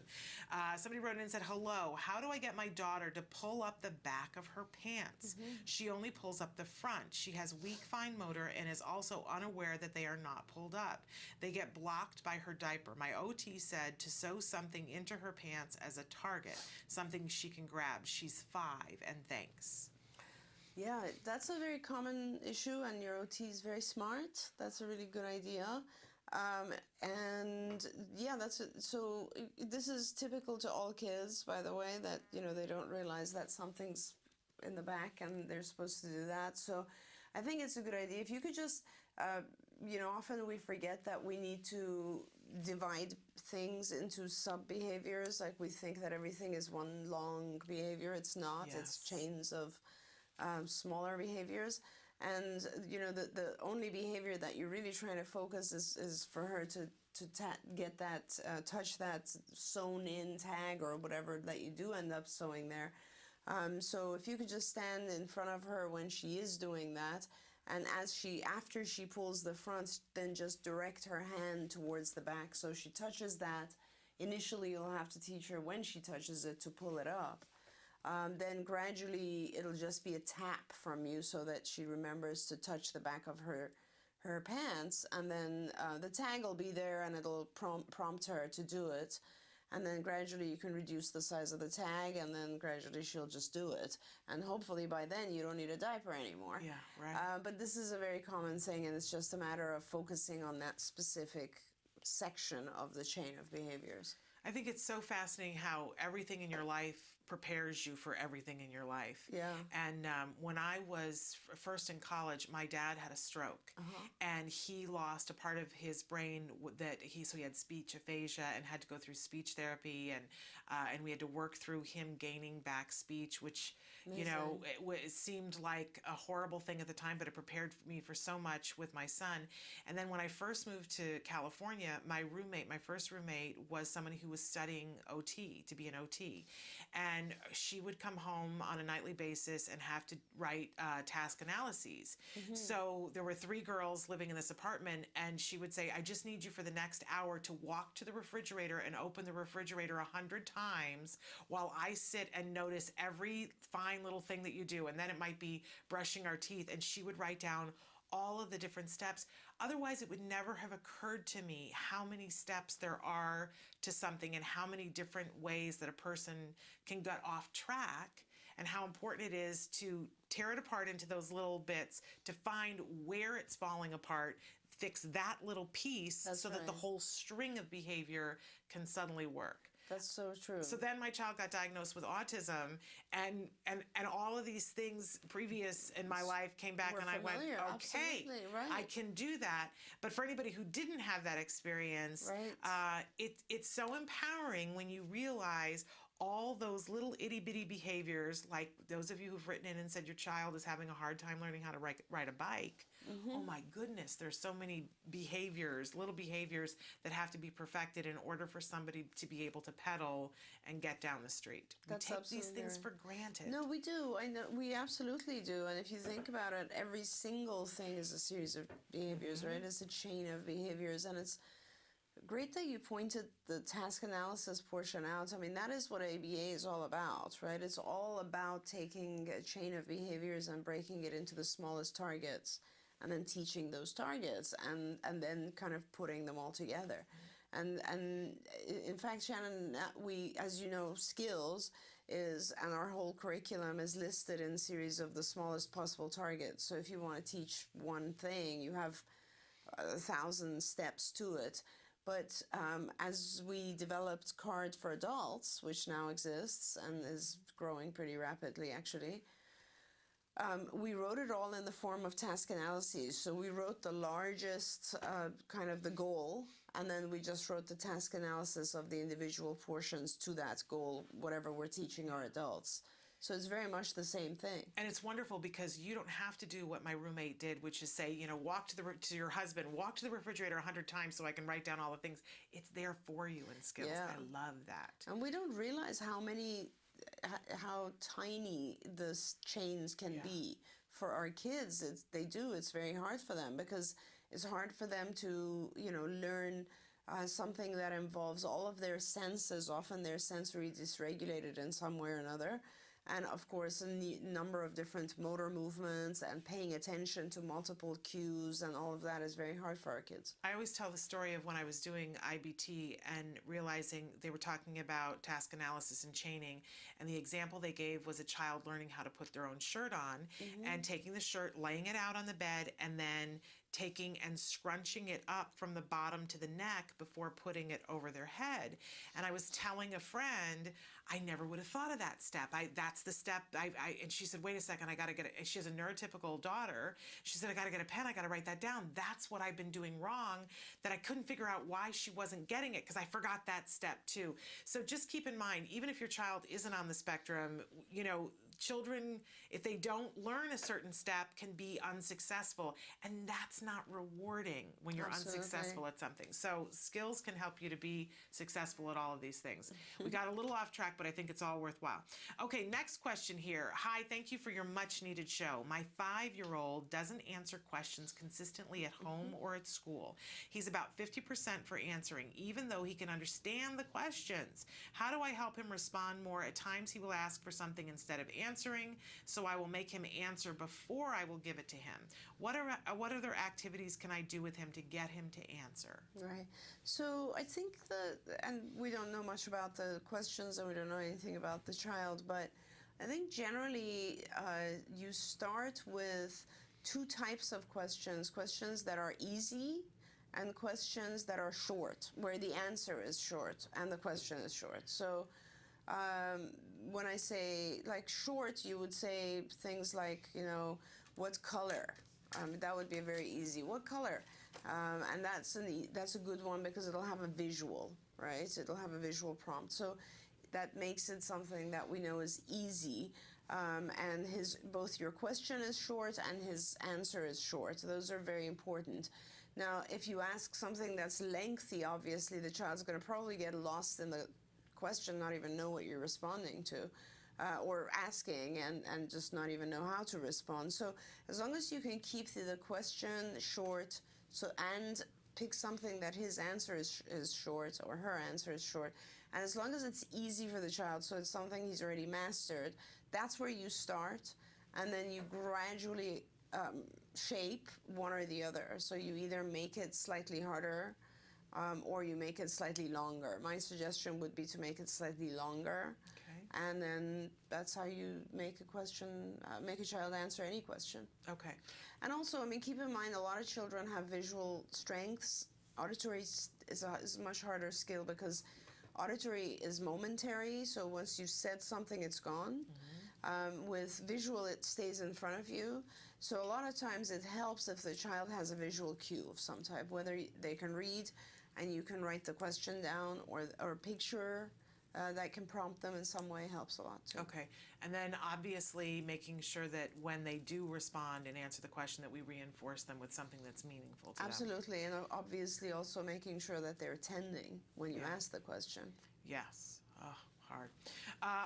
Somebody wrote in and said, hello, how do I get my daughter to pull up the back of her pants? She only pulls up the front. She has weak fine motor and is also unaware that they are not pulled up. They get blocked by her diaper. My OT said to sew something into her pants as a target, something she can grab. She's 5, and thanks. Yeah, that's a very common issue, and your OT is very smart. That's a really good idea. And yeah, so this is typical to all kids, by the way, that, you know, they don't realize that something's in the back and they're supposed to do that. So I think it's a good idea. If you could just, you know, often we forget that we need to divide things into sub-behaviors. Like we think that everything is one long behavior. It's not. Yes. It's chains of smaller behaviors. And, you know, the only behavior that you're really trying to focus is for her to get that, touch that sewn in tag or whatever that you do end up sewing there. So if you could just stand in front of her when she is doing that, and after she pulls the front, then just direct her hand towards the back. So she touches that. Initially, you'll have to teach her when she touches it to pull it up. Then gradually, it'll just be a tap from you so that she remembers to touch the back of her pants. And then the tag will be there and it'll prompt her to do it. And then gradually you can reduce the size of the tag, and then gradually she'll just do it. And hopefully by then you don't need a diaper anymore. Yeah, right. But this is a very common thing, and it's just a matter of focusing on that specific section of the chain of behaviors. I think it's so fascinating how everything in your life prepares you for everything in your life. Yeah. And when I was first in college, my dad had a stroke, and he lost a part of his brain so he had speech aphasia and had to go through speech therapy, and we had to work through him gaining back speech, which Amazing. you know, it seemed like a horrible thing at the time, but it prepared me for so much with my son. And then when I first moved to California, my first roommate was somebody who was studying OT, to be an OT. And she would come home on a nightly basis and have to write task analyses. So there were 3 girls living in this apartment, and she would say, I just need you for the next hour to walk to the refrigerator and open the refrigerator 100 times while I sit and notice every fine little thing that you do. And then it might be brushing our teeth, and she would write down all of the different steps. Otherwise, it would never have occurred to me how many steps there are to something and how many different ways that a person can get off track, and how important it is to tear it apart into those little bits to find where it's falling apart, fix that little piece. That's so that the right. whole string of behavior can suddenly work. That's so true. So then my child got diagnosed with autism, and all of these things previous in my life came back, and I went, okay, right. I can do that. But for anybody who didn't have that experience, Right. it's so empowering when you realize all those little itty-bitty behaviors, like those of you who've written in and said your child is having a hard time learning how to ride a bike. Oh my goodness, there's so many behaviors, little behaviors that have to be perfected in order for somebody to be able to pedal and get down the street. That's we take these absolutely things right. for granted. No, we do. I know we absolutely do. And if you think about it, every single thing is a series of behaviors, right? It's a chain of behaviors, and it's Great that you pointed the task analysis portion out. I mean, that is what ABA is all about, right? It's all about taking a chain of behaviors and breaking it into the smallest targets, and then teaching those targets, and then kind of putting them all together. And in fact, Shannon, we, as you know, skills is, and our whole curriculum is listed in series of the smallest possible targets. So if you want to teach one thing, you have 1,000 steps to it. But as we developed CARD for adults, which now exists and is growing pretty rapidly, actually, we wrote it all in the form of task analyses. So we wrote the largest kind of the goal, and then we just wrote the task analysis of the individual portions to that goal, whatever we're teaching our adults. So it's very much the same thing. And it's wonderful because you don't have to do what my roommate did, which is say, you know, walk to your husband, walk to the refrigerator 100 times so I can write down all the things. It's there for you in skills. Yeah. I love that. And we don't realize how tiny the chains can be for our kids. It's very hard for them, because it's hard for them to, you know, learn something that involves all of their senses. Often they're sensory dysregulated in some way or another. And of course, a number of different motor movements and paying attention to multiple cues, and all of that is very hard for our kids. I always tell the story of when I was doing IBT and realizing they were talking about task analysis and chaining, and the example they gave was a child learning how to put their own shirt on, and taking the shirt, laying it out on the bed, and then taking and scrunching it up from the bottom to the neck before putting it over their head. And I was telling a friend, I never would have thought of that step. That's the step. And she said, wait a second, I got to get it. She has a neurotypical daughter. She said, I got to get a pen. I got to write that down. That's what I've been doing wrong, that I couldn't figure out why she wasn't getting it, because I forgot that step too. So just keep in mind, even if your child isn't on the spectrum, you know, children, if they don't learn a certain step, can be unsuccessful, and that's not rewarding when you're unsuccessful at something. So skills can help you to be successful at all of these things. We got a little off track, but I think it's all worthwhile. Okay, next question here. Hi, thank you for your much needed show. My 5-year-old doesn't answer questions consistently at home or at school. He's about 50% for answering, even though he can understand the questions. How do I help him respond more? At times he will ask for something instead of answering, so I will make him answer before I will give it to him. What other activities can I do with him to get him to answer? Right. So I think and we don't know much about the questions, and we don't know anything about the child, but I think generally you start with 2 types of questions that are easy, and questions that are short, where the answer is short and the question is short. So when I say like short, you would say things like, you know, what color? That would be very easy. What color? And that's a good one, because it'll have a visual, right? It'll have a visual prompt. So that makes it something that we know is easy. And both your question is short and his answer is short. So those are very important. Now, if you ask something that's lengthy, obviously the child's going to probably get lost in the question, not even know what you're responding to, or asking, and just not even know how to respond. So as long as you can keep the question short, and pick something that his answer is short, or her answer is short, and as long as it's easy for the child, so it's something he's already mastered, that's where you start, and then you gradually shape one or the other. So you either make it slightly harder, or you make it slightly longer. My suggestion would be to make it slightly longer. Okay. And then that's how you make a child answer any question. Okay. And also, I mean, keep in mind, a lot of children have visual strengths. Auditory is a much harder skill, because auditory is momentary. So once you said something, it's gone. With visual, it stays in front of you. So a lot of times it helps if the child has a visual cue of some type, whether they can read and you can write the question down, or a picture that can prompt them in some way helps a lot too. Okay. And then obviously making sure that when they do respond and answer the question, that we reinforce them with something that's meaningful to them. Absolutely. And obviously also making sure that they're attending when you ask the question. Yes. Oh, hard.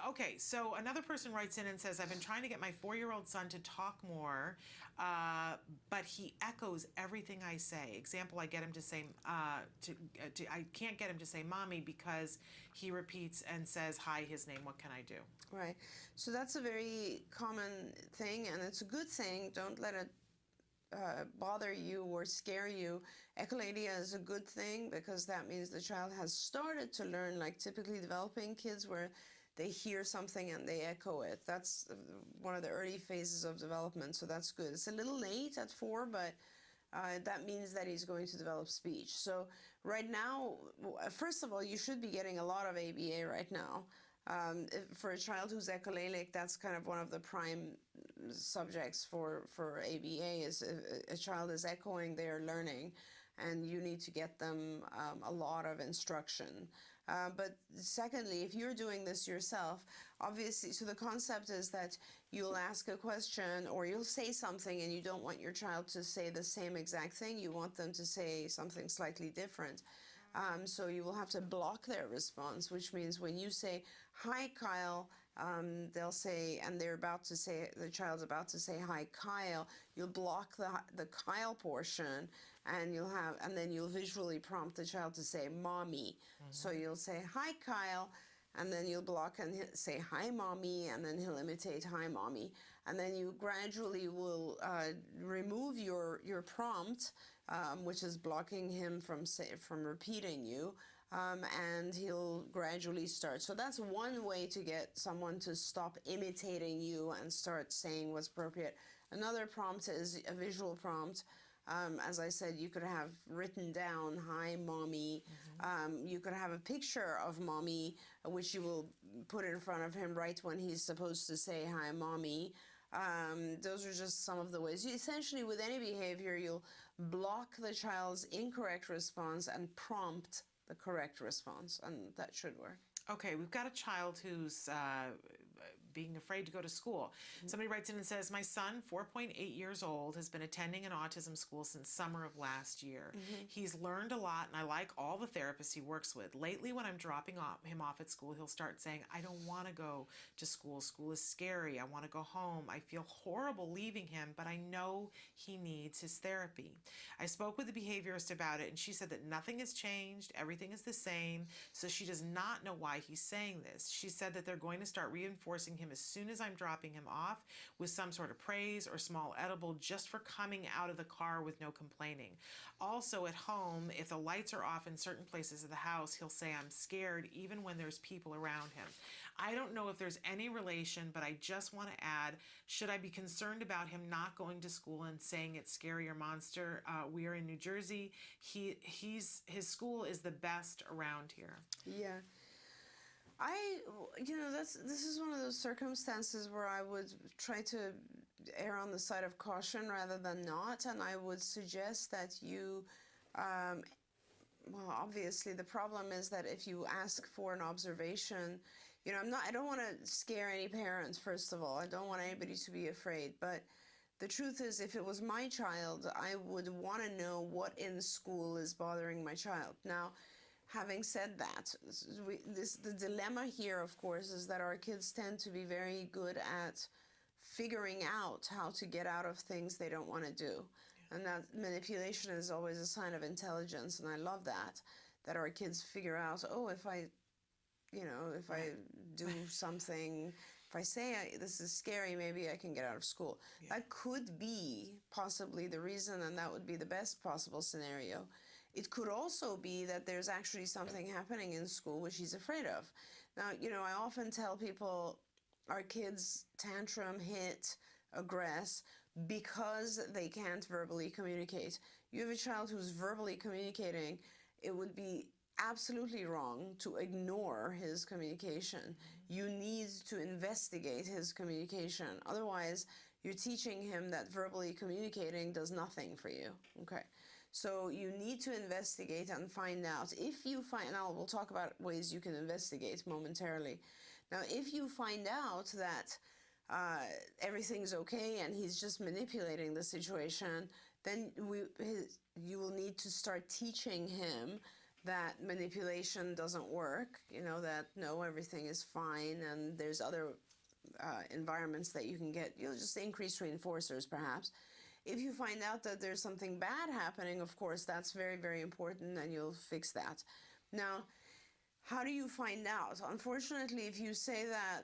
Okay, so another person writes in and says, I've been trying to get my 4-year-old son to talk more, but he echoes everything I say. Example, I get him to say, I can't get him to say mommy because he repeats and says, hi, his name. What can I do? Right. So that's a very common thing, and it's a good thing. Don't let it bother you or scare you. Echolalia is a good thing because that means the child has started to learn, like typically developing kids where they hear something and they echo it. That's one of the early phases of development, so that's good. It's a little late at 4, but that means that he's going to develop speech. So right now, first of all, you should be getting a lot of ABA right now. For a child who's echolalic, that's kind of one of the prime subjects for ABA is a child is echoing, they're learning, and you need to get them a lot of instruction. But secondly, if you're doing this yourself, obviously, so the concept is that you'll ask a question or you'll say something and you don't want your child to say the same exact thing. You want them to say something slightly different. So you will have to block their response, which means when you say, hi, Kyle, they'll say, and they're about to say, the child's about to say, hi, Kyle, you'll block the Kyle portion and then you'll visually prompt the child to say, mommy. So you'll say, hi, Kyle, and then you'll block and say, hi, mommy, and then he'll imitate, hi, mommy. And then you gradually will remove your prompt, which is blocking him from repeating you, and he'll gradually start. So that's one way to get someone to stop imitating you and start saying what's appropriate. Another prompt is a visual prompt. As I said, you could have written down, hi, mommy. You could have a picture of mommy, which you will put in front of him right when he's supposed to say, hi, mommy. Those are just some of the ways. Essentially, with any behavior, you'll block the child's incorrect response and prompt the correct response, and that should work. Okay, we've got a child who's being afraid to go to school. Somebody writes in and says, my son, 4.8 years old, has been attending an autism school since summer of last year. He's learned a lot, and I like all the therapists he works with. Lately, when I'm dropping him off at school, he'll start saying, I don't want to go to school. School is scary. I want to go home. I feel horrible leaving him, but I know he needs his therapy. I spoke with the behaviorist about it, and she said that nothing has changed. Everything is the same. So she does not know why he's saying this. She said that they're going to start reinforcing him as soon as I'm dropping him off with some sort of praise or small edible just for coming out of the car with no complaining. Also at home, if the lights are off in certain places of the house, he'll say I'm scared even when there's people around him. I don't know if there's any relation, but I just want to add, should I be concerned about him not going to school and saying it's scary or monster? We are in New Jersey. His school is the best around here. Yeah. This is one of those circumstances where I would try to err on the side of caution rather than not, and I would suggest that you, obviously the problem is that if you ask for an observation, I don't want to scare any parents, first of all. I don't want anybody to be afraid, but the truth is, if it was my child, I would want to know what in school is bothering my child. Now, having said that, the dilemma here, of course, is that our kids tend to be very good at figuring out how to get out of things they don't want to do. And that manipulation is always a sign of intelligence, and I love that our kids figure out, if I do something, if I say this is scary, maybe I can get out of school. Yeah. That could be possibly the reason, and that would be the best possible scenario. It could also be that there's actually something happening in school which he's afraid of. Now, I often tell people our kids tantrum, hit, aggress because they can't verbally communicate. You have a child who's verbally communicating, it would be absolutely wrong to ignore his communication. You need to investigate his communication. Otherwise, you're teaching him that verbally communicating does nothing for you. Okay. So you need to investigate and find out. If you find out, we'll talk about ways you can investigate momentarily. Now, if you find out that everything's okay and he's just manipulating the situation, then you will need to start teaching him that manipulation doesn't work, that no, everything is fine, and there's other environments that you can get, just increased reinforcers perhaps. If you find out that there's something bad happening, of course, that's very, very important, and you'll fix that. Now, how do you find out? Unfortunately, if you say that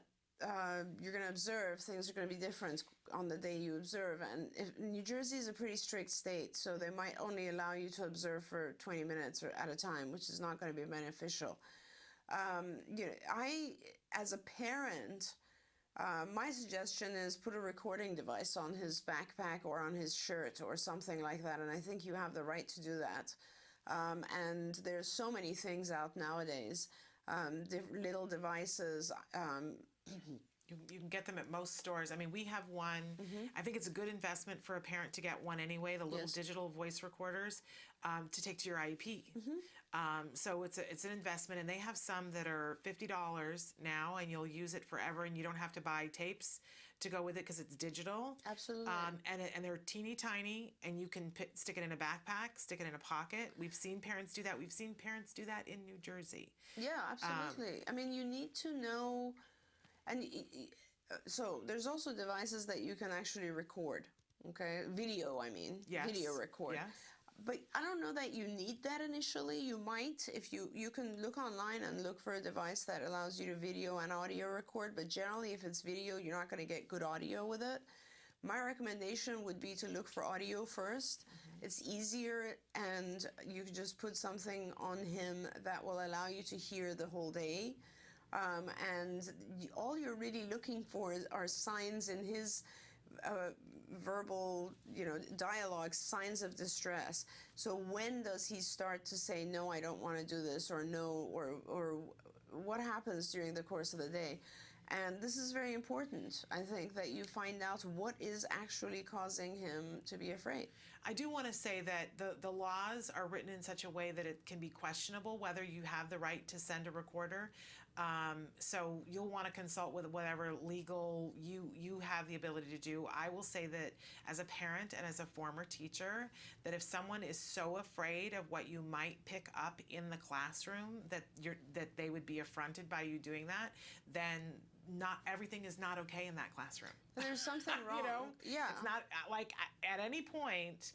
you're going to observe, things are going to be different on the day you observe. And New Jersey is a pretty strict state, so they might only allow you to observe for 20 minutes at a time, which is not going to be beneficial. I, as a parent, my suggestion is put a recording device on his backpack or on his shirt or something like that, and I think you have the right to do that. And there's so many things out nowadays, little devices. You can get them at most stores. I mean, we have one. I think it's a good investment for a parent to get one anyway, the little digital voice recorders to take to your IEP. So it's an investment, and they have some that are $50 now, and you'll use it forever, and you don't have to buy tapes to go with it because it's digital. Absolutely. And they're teeny tiny, and you can stick it in a backpack, stick it in a pocket. We've seen parents do that. We've seen parents do that in New Jersey. Yeah, absolutely. I mean, you need to know, and so there's also devices that you can actually record. Okay, video. I mean, video record. Yes. But I don't know that you need that initially. You might, if you can look online and look for a device that allows you to video and audio record, but generally if it's video, you're not going to get good audio with it. My recommendation would be to look for audio first. It's easier, and you can just put something on him that will allow you to hear the whole day. And all you're really looking for are signs in his verbal, dialogue, signs of distress. So when does he start to say, no, I don't want to do this, or no, or what happens during the course of the day? And this is very important, I think, that you find out what is actually causing him to be afraid. I do want to say that the laws are written in such a way that it can be questionable whether you have the right to send a recorder. So you'll want to consult with whatever legal you have the ability to do. I will say that as a parent and as a former teacher, that if someone is so afraid of what you might pick up in the classroom that they would be affronted by you doing that, then not everything is not okay in that classroom. There's something wrong. Yeah. It's not like at any point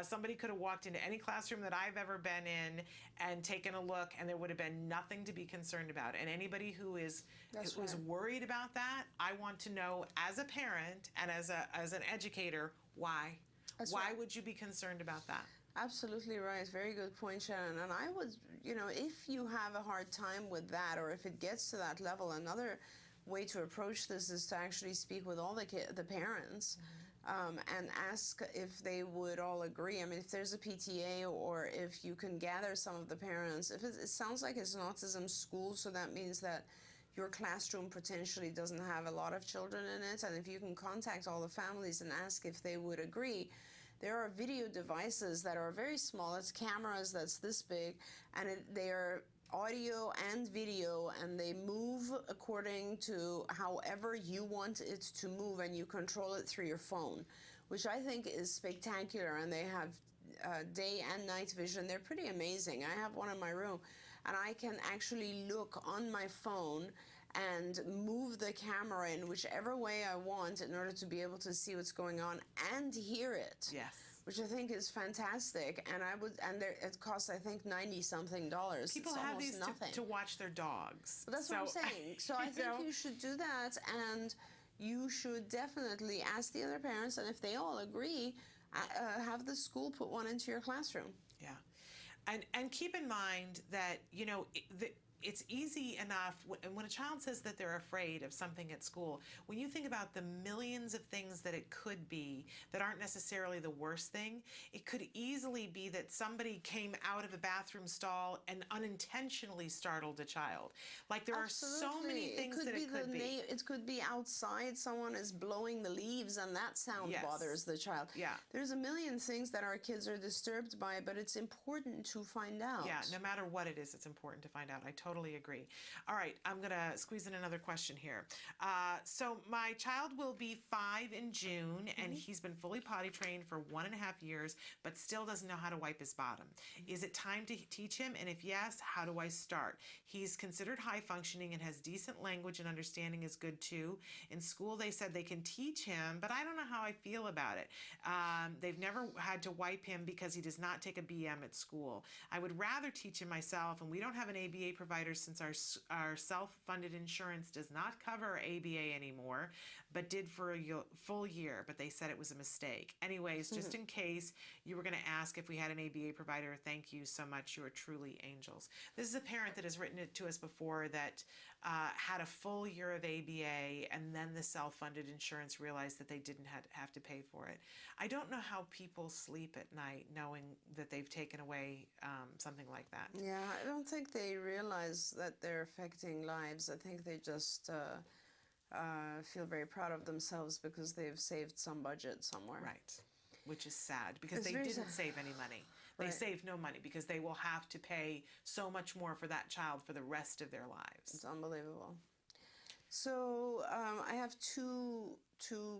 somebody could have walked into any classroom that I've ever been in and taken a look, and there would have been nothing to be concerned about. And anybody who is worried about that, I want to know as a parent and as an educator, why? Why would you be concerned about that? Absolutely right. Very good point, Shannon. And I would, if you have a hard time with that, or if it gets to that level, another way to approach this is to actually speak with all the parents and ask if they would all agree. I mean, if there's a PTA, or if you can gather some of the parents. If it sounds like it's an autism school, so that means that your classroom potentially doesn't have a lot of children in it. And if you can contact all the families and ask if they would agree. There are video devices that are very small. It's cameras that's this big, and they are audio and video, and they move according to however you want it to move, and you control it through your phone, which I think is spectacular. And they have day and night vision. They're pretty amazing. I have one in my room, and I can actually look on my phone and move the camera in whichever way I want in order to be able to see what's going on and hear it. Yes. Which I think is fantastic, and it costs, I think, $90-something. People it's have these nothing. to watch their dogs. But that's what I'm saying. So I think you should do that, and you should definitely ask the other parents, and if they all agree, have the school put one into your classroom. Yeah, and keep in mind that it's easy enough when a child says that they're afraid of something at school. When you think about the millions of things that it could be that aren't necessarily the worst thing, it could easily be that somebody came out of a bathroom stall and unintentionally startled a child. Like there Absolutely. are so many things that it could be. It could be outside, someone is blowing the leaves, and that sound bothers the child. Yeah. There's a million things that our kids are disturbed by, but it's important to find out. Yeah, no matter what it is, it's important to find out. I totally totally agree. All right, I'm going to squeeze in another question here. So my child will be 5 in June, and he's been fully potty trained for 1.5 years, but still doesn't know how to wipe his bottom. Is it time to teach him? And if yes, how do I start? He's considered high functioning and has decent language, and understanding is good too. In school, they said they can teach him, but I don't know how I feel about it. They've never had to wipe him because he does not take a BM at school. I would rather teach him myself, and we don't have an ABA provider since our self-funded insurance does not cover ABA anymore, but did for a full year, but they said it was a mistake. Anyways, just in case you were going to ask if we had an ABA provider, thank you so much. You are truly angels. This is a parent that has written it to us before that had a full year of ABA, and then the self-funded insurance realized that they didn't have to pay for it. I don't know how people sleep at night knowing that they've taken away something like that. Yeah, I don't think they realize that they're affecting lives. I think they just feel very proud of themselves because they've saved some budget somewhere. Right, which is sad because It's they very didn't sad. save any money. They Right. saved no money because they will have to pay so much more for that child for the rest of their lives. It's unbelievable. So I have two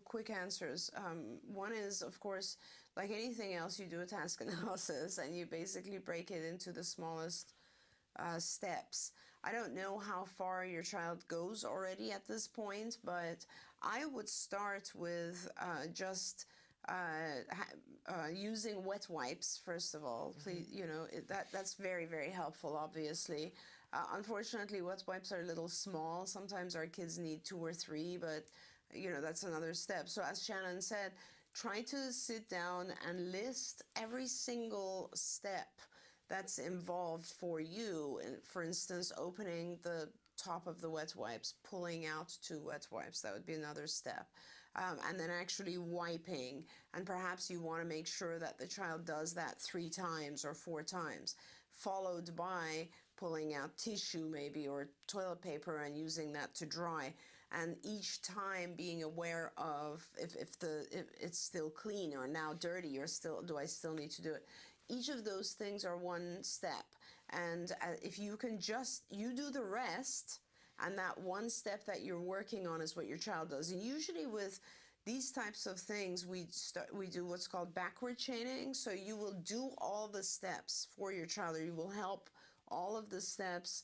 quick answers. One is, of course, like anything else, you do a task analysis and you basically break it into the smallest steps. I don't know how far your child goes already at this point, but I would start with just using wet wipes first of all. Please, you know, that's very, very helpful, obviously. Unfortunately, wet wipes are a little small. Sometimes our kids need 2 or 3, but you know, that's another step. So as Shannon said, try to sit down and list every single step that's involved for you. And for instance, opening the top of the wet wipes, pulling out 2 wet wipes, that would be another step. And then actually wiping, and perhaps you want to make sure that the child does that 3 times or 4 times, followed by pulling out tissue maybe or toilet paper and using that to dry, and each time being aware of if it's still clean or now dirty, or still do I still need to do it. Each of those things are one step, and if you can you do the rest, and that one step that you're working on is what your child does. And usually with these types of things, we do what's called backward chaining. So you will do all the steps for your child, or you will help all of the steps,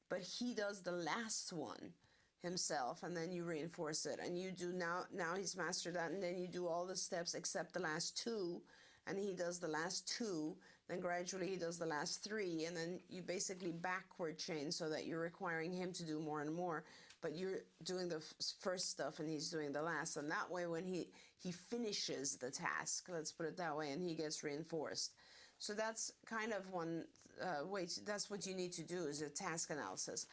but he does the last one himself, and then you reinforce it. And you do now he's mastered that, and then you do all the steps except the last 2, and he does the last 2, then gradually he does the last 3, and then you basically backward chain so that you're requiring him to do more and more, but you're doing the first stuff and he's doing the last. And that way when he finishes the task, let's put it that way, and he gets reinforced. So that's kind of one way, that's what you need to do, is a task analysis.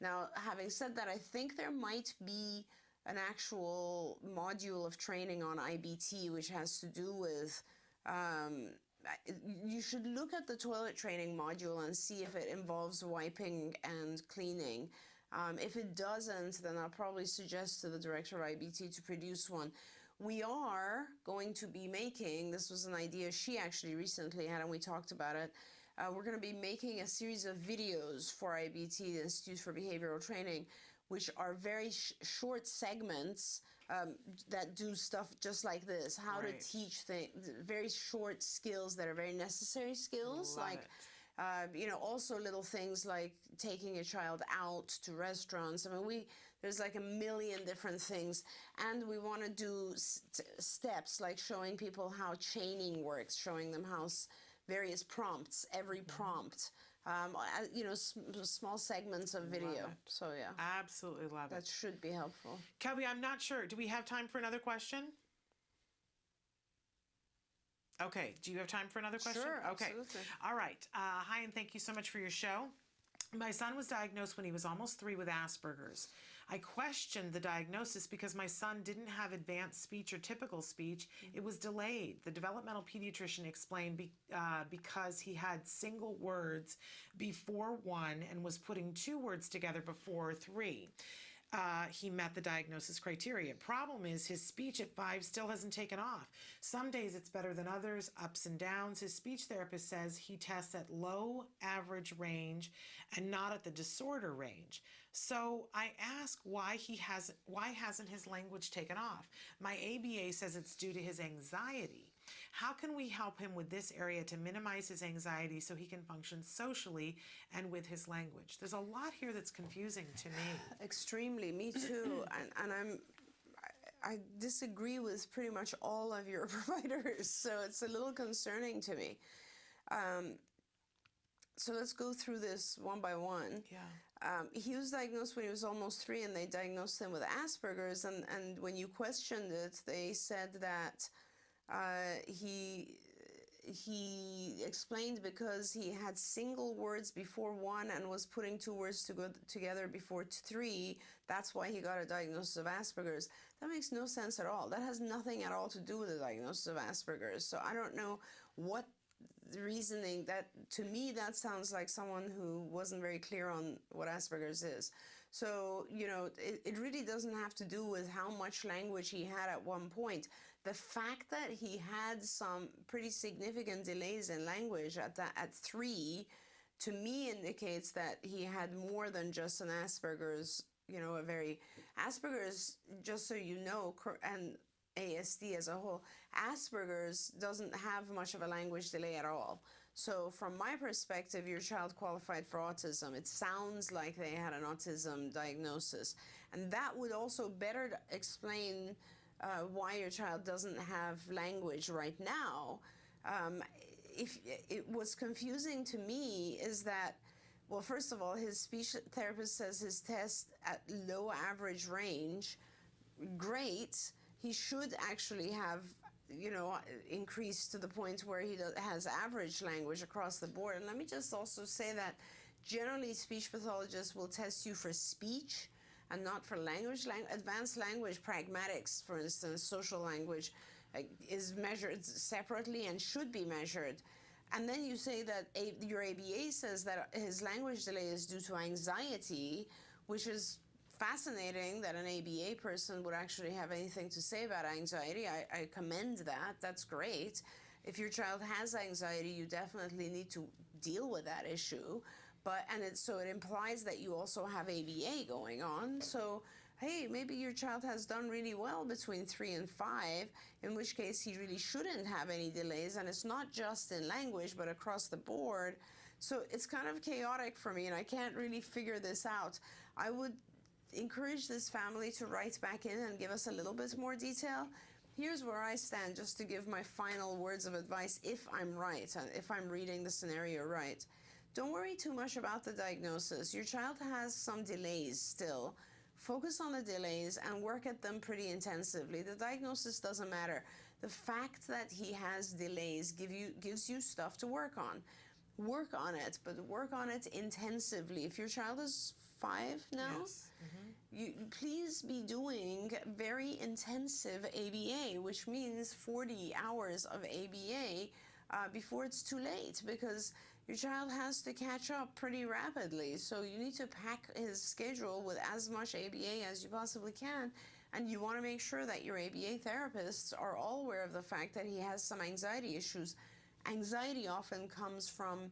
Now, having said that, I think there might be an actual module of training on IBT, which has to do with you should look at the toilet training module and see if it involves wiping and cleaning. If it doesn't, then I'll probably suggest to the director of IBT to produce one. We are going to be making, this was an idea she actually recently had and we talked about it, we're going to be making a series of videos for IBT, the Institute for Behavioral Training, which are very short segments that do stuff just like this, how to teach things, very short skills that are very necessary skills. Love like it. you know, also little things like taking a child out to restaurants. I mean, there's like a million different things, and we want to do steps like showing people how chaining works, showing them how various prompts, every prompt, you know, small segments of video. So yeah, Absolutely love that it. should be helpful. Kelby, I'm not sure. Do we have time for another question? Okay. Do you have time for another question? Sure, Okay. absolutely. All right. Hi, and thank you so much for your show. My son was diagnosed when he was almost 3 with Asperger's. I questioned the diagnosis because my son didn't have advanced speech or typical speech. It was delayed. The developmental pediatrician explained because he had single words before 1 and was putting 2 words together before 3. he met the diagnosis criteria. Problem is, his speech at 5 still hasn't taken off. Some days it's better than others, ups and downs. His speech therapist says he tests at low average range and not at the disorder range. So I ask why hasn't his language taken off? My ABA says it's due to his anxiety. How can we help him with this area to minimize his anxiety so he can function socially and with his language? There's a lot here that's confusing to me. Extremely, me too. and I disagree with pretty much all of your providers, so it's a little concerning to me. So let's go through this one by one. Yeah. He was diagnosed when he was almost 3, and they diagnosed him with Asperger's. And when you questioned it, they said that he explained because he had single words before 1 and was putting 2 words together before 3. That's why he got a diagnosis of Asperger's. That makes no sense at all. That has nothing at all to do with the diagnosis of Asperger's. So I don't know what the reasoning that, to me, that sounds like someone who wasn't very clear on what Asperger's is. So, you know, it really doesn't have to do with how much language he had at one point. The fact that he had some pretty significant delays in language at 3, to me, indicates that he had more than just an Asperger's, you know, Asperger's, just so you know, and ASD as a whole, Asperger's doesn't have much of a language delay at all. So from my perspective, your child qualified for autism. It sounds like they had an autism diagnosis. And that would also better explain why your child doesn't have language right now. If it was confusing to me is that, well, first of all, his speech therapist says his test at low average range. Great. He should actually have, you know, increased to the point where he has average language across the board. And let me just also say that generally speech pathologists will test you for speech and not for language. Advanced language pragmatics, for instance, social language, is measured separately and should be measured. And then you say that your ABA says that his language delay is due to anxiety, which is fascinating that an ABA person would actually have anything to say about anxiety. I commend that. That's great. If your child has anxiety, you definitely need to deal with that issue. So it implies that you also have ABA going on. So, hey, maybe your child has done really well between 3 and 5, in which case he really shouldn't have any delays. And it's not just in language, but across the board. So it's kind of chaotic for me, and I can't really figure this out. I would encourage this family to write back in and give us a little bit more detail. Here's where I stand, just to give my final words of advice, if I'm right, if I'm reading the scenario right. Don't worry too much about the diagnosis. Your child has some delays still. Focus on the delays and work at them pretty intensively. The diagnosis doesn't matter. The fact that he has delays gives you stuff to work on. Work on it, but work on it intensively. If your child is 5 now, yes. You please be doing very intensive ABA, which means 40 hours of ABA before it's too late, because your child has to catch up pretty rapidly. So you need to pack his schedule with as much ABA as you possibly can. And you want to make sure that your ABA therapists are all aware of the fact that he has some anxiety issues. Anxiety often comes from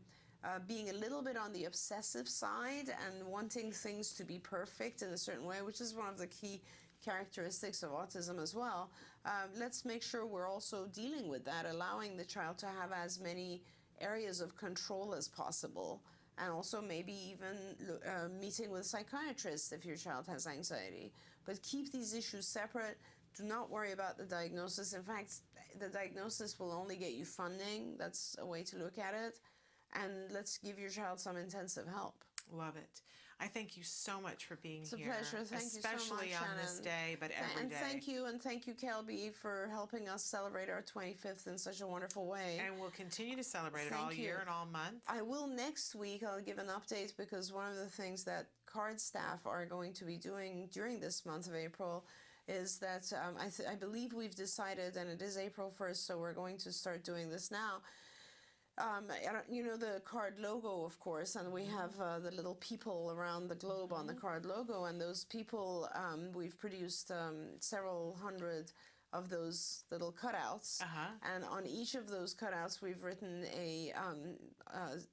being a little bit on the obsessive side and wanting things to be perfect in a certain way, which is one of the key characteristics of autism as well. Let's make sure we're also dealing with that, allowing the child to have as many areas of control as possible, and also maybe even meeting with psychiatrists if your child has anxiety. But keep these issues separate. Do not worry about the diagnosis. In fact, the diagnosis will only get you funding. That's a way to look at it. And let's give your child some intensive help. Love it. I thank you so much for being here. It's a pleasure. Thank you so much, especially on this day, but every day. And thank you, Kelby, for helping us celebrate our 25th in such a wonderful way. And we'll continue to celebrate it all year and all month. I will next week. I'll give an update, because one of the things that CARD staff are going to be doing during this month of April is that I believe we've decided, and it is April 1st, so we're going to start doing this now. You know the card logo, of course, and we have the little people around the globe on the card logo, and those people, we've produced several hundred of those little cutouts, and on each of those cutouts we've written a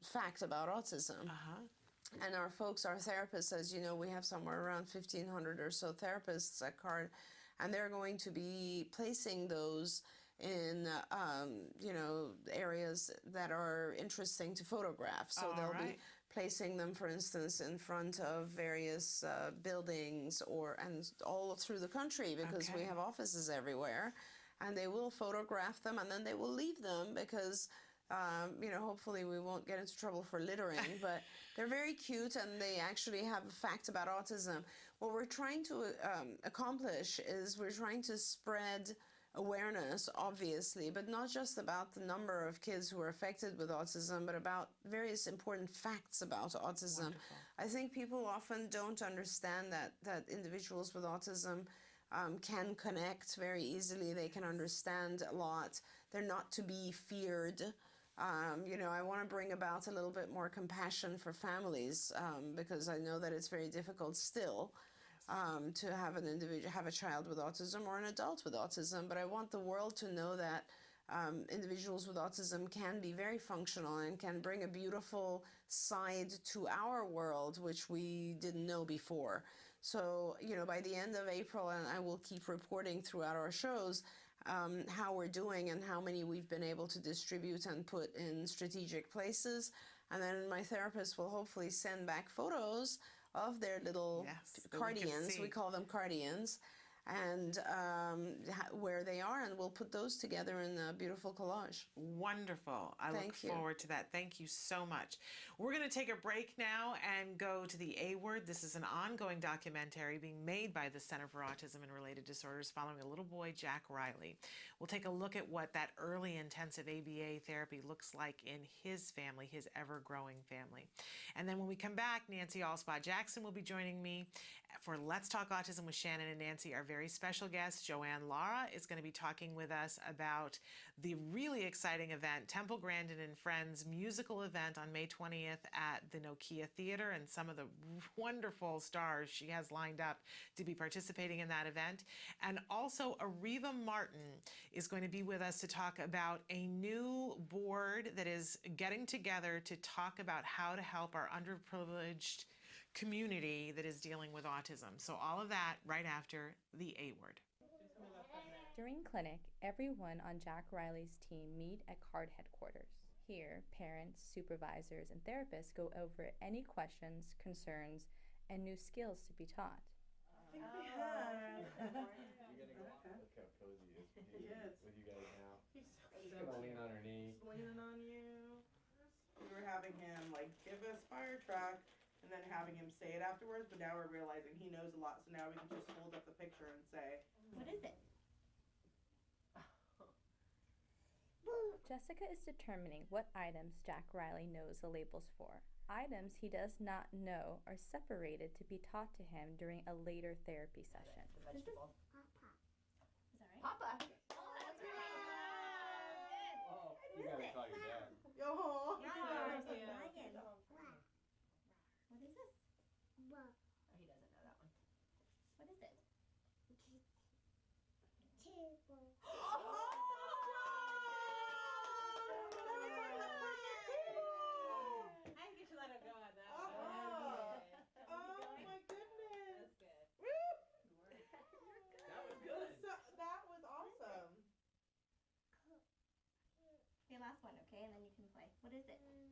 fact about autism. And our folks, our therapists, as you know, we have somewhere around 1,500 or so therapists at CARD, and they're going to be placing those in, you know, areas that are interesting to photograph. So they'll be placing them, for instance, in front of various buildings and all through the country, because we have offices everywhere, and they will photograph them and then they will leave them because you know, hopefully we won't get into trouble for littering, but they're very cute and they actually have a fact about autism. What we're trying to accomplish is we're trying to spread awareness, obviously, but not just about the number of kids who are affected with autism, but about various important facts about autism. Wonderful. I think people often don't understand that individuals with autism can connect very easily. They can understand a lot. They're not to be feared. You know, I want to bring about a little bit more compassion for families because I know that it's very difficult still to have an individual, have a child with autism or an adult with autism. But I want the world to know that individuals with autism can be very functional and can bring a beautiful side to our world, which we didn't know before. So, you know, by the end of April, and I will keep reporting throughout our shows, how we're doing and how many we've been able to distribute and put in strategic places. And then my therapist will hopefully send back photos of their little cardians. We call them cardians. And where they are, and we'll put those together in a beautiful collage. Wonderful. I look forward to that. Thank you so much. We're going to take a break now and go to the A Word. This is an ongoing documentary being made by the Center for Autism and Related Disorders following a little boy, Jack Riley. We'll take a look at what that early intensive ABA therapy looks like in his family, his ever-growing family. And then when we come back, Nancy Alspaugh-Jackson will be joining me for Let's Talk Autism with Shannon and Nancy. Our very special guest, Joanne Lara, is going to be talking with us about the really exciting event, Temple Grandin and Friends musical event on May 20th at the Nokia Theater, and some of the wonderful stars she has lined up to be participating in that event. And also Ariva Martin is going to be with us to talk about a new board that is getting together to talk about how to help our underprivileged community that is dealing with autism. So all of that right after the A Word. During clinic, everyone on Jack Riley's team meet at CARD headquarters. Here, parents, supervisors, and therapists go over any questions, concerns, and new skills to be taught. You're getting a look how cozy he is with you guys now. He's She's gonna lean on her knee. He's leaning on you. We were having him like give us fire truck and then having him say it afterwards, but now we're realizing he knows a lot, so now we can just hold up the picture and say, What is it? Jessica is determining what items Jack Riley knows the labels for. Items he does not know are separated to be taught to him during a later therapy session. Papa. Is that right? Papa. Oh, that's right. Oh, you gotta call your dad. Yo. Yeah. What is this? Oh, he doesn't know that one. What is it? Table. I didn't get to let it go on that Oh my goodness. That's good. Woo! That was good. That was awesome. Okay, last one, okay? And then you can play. What is it? You're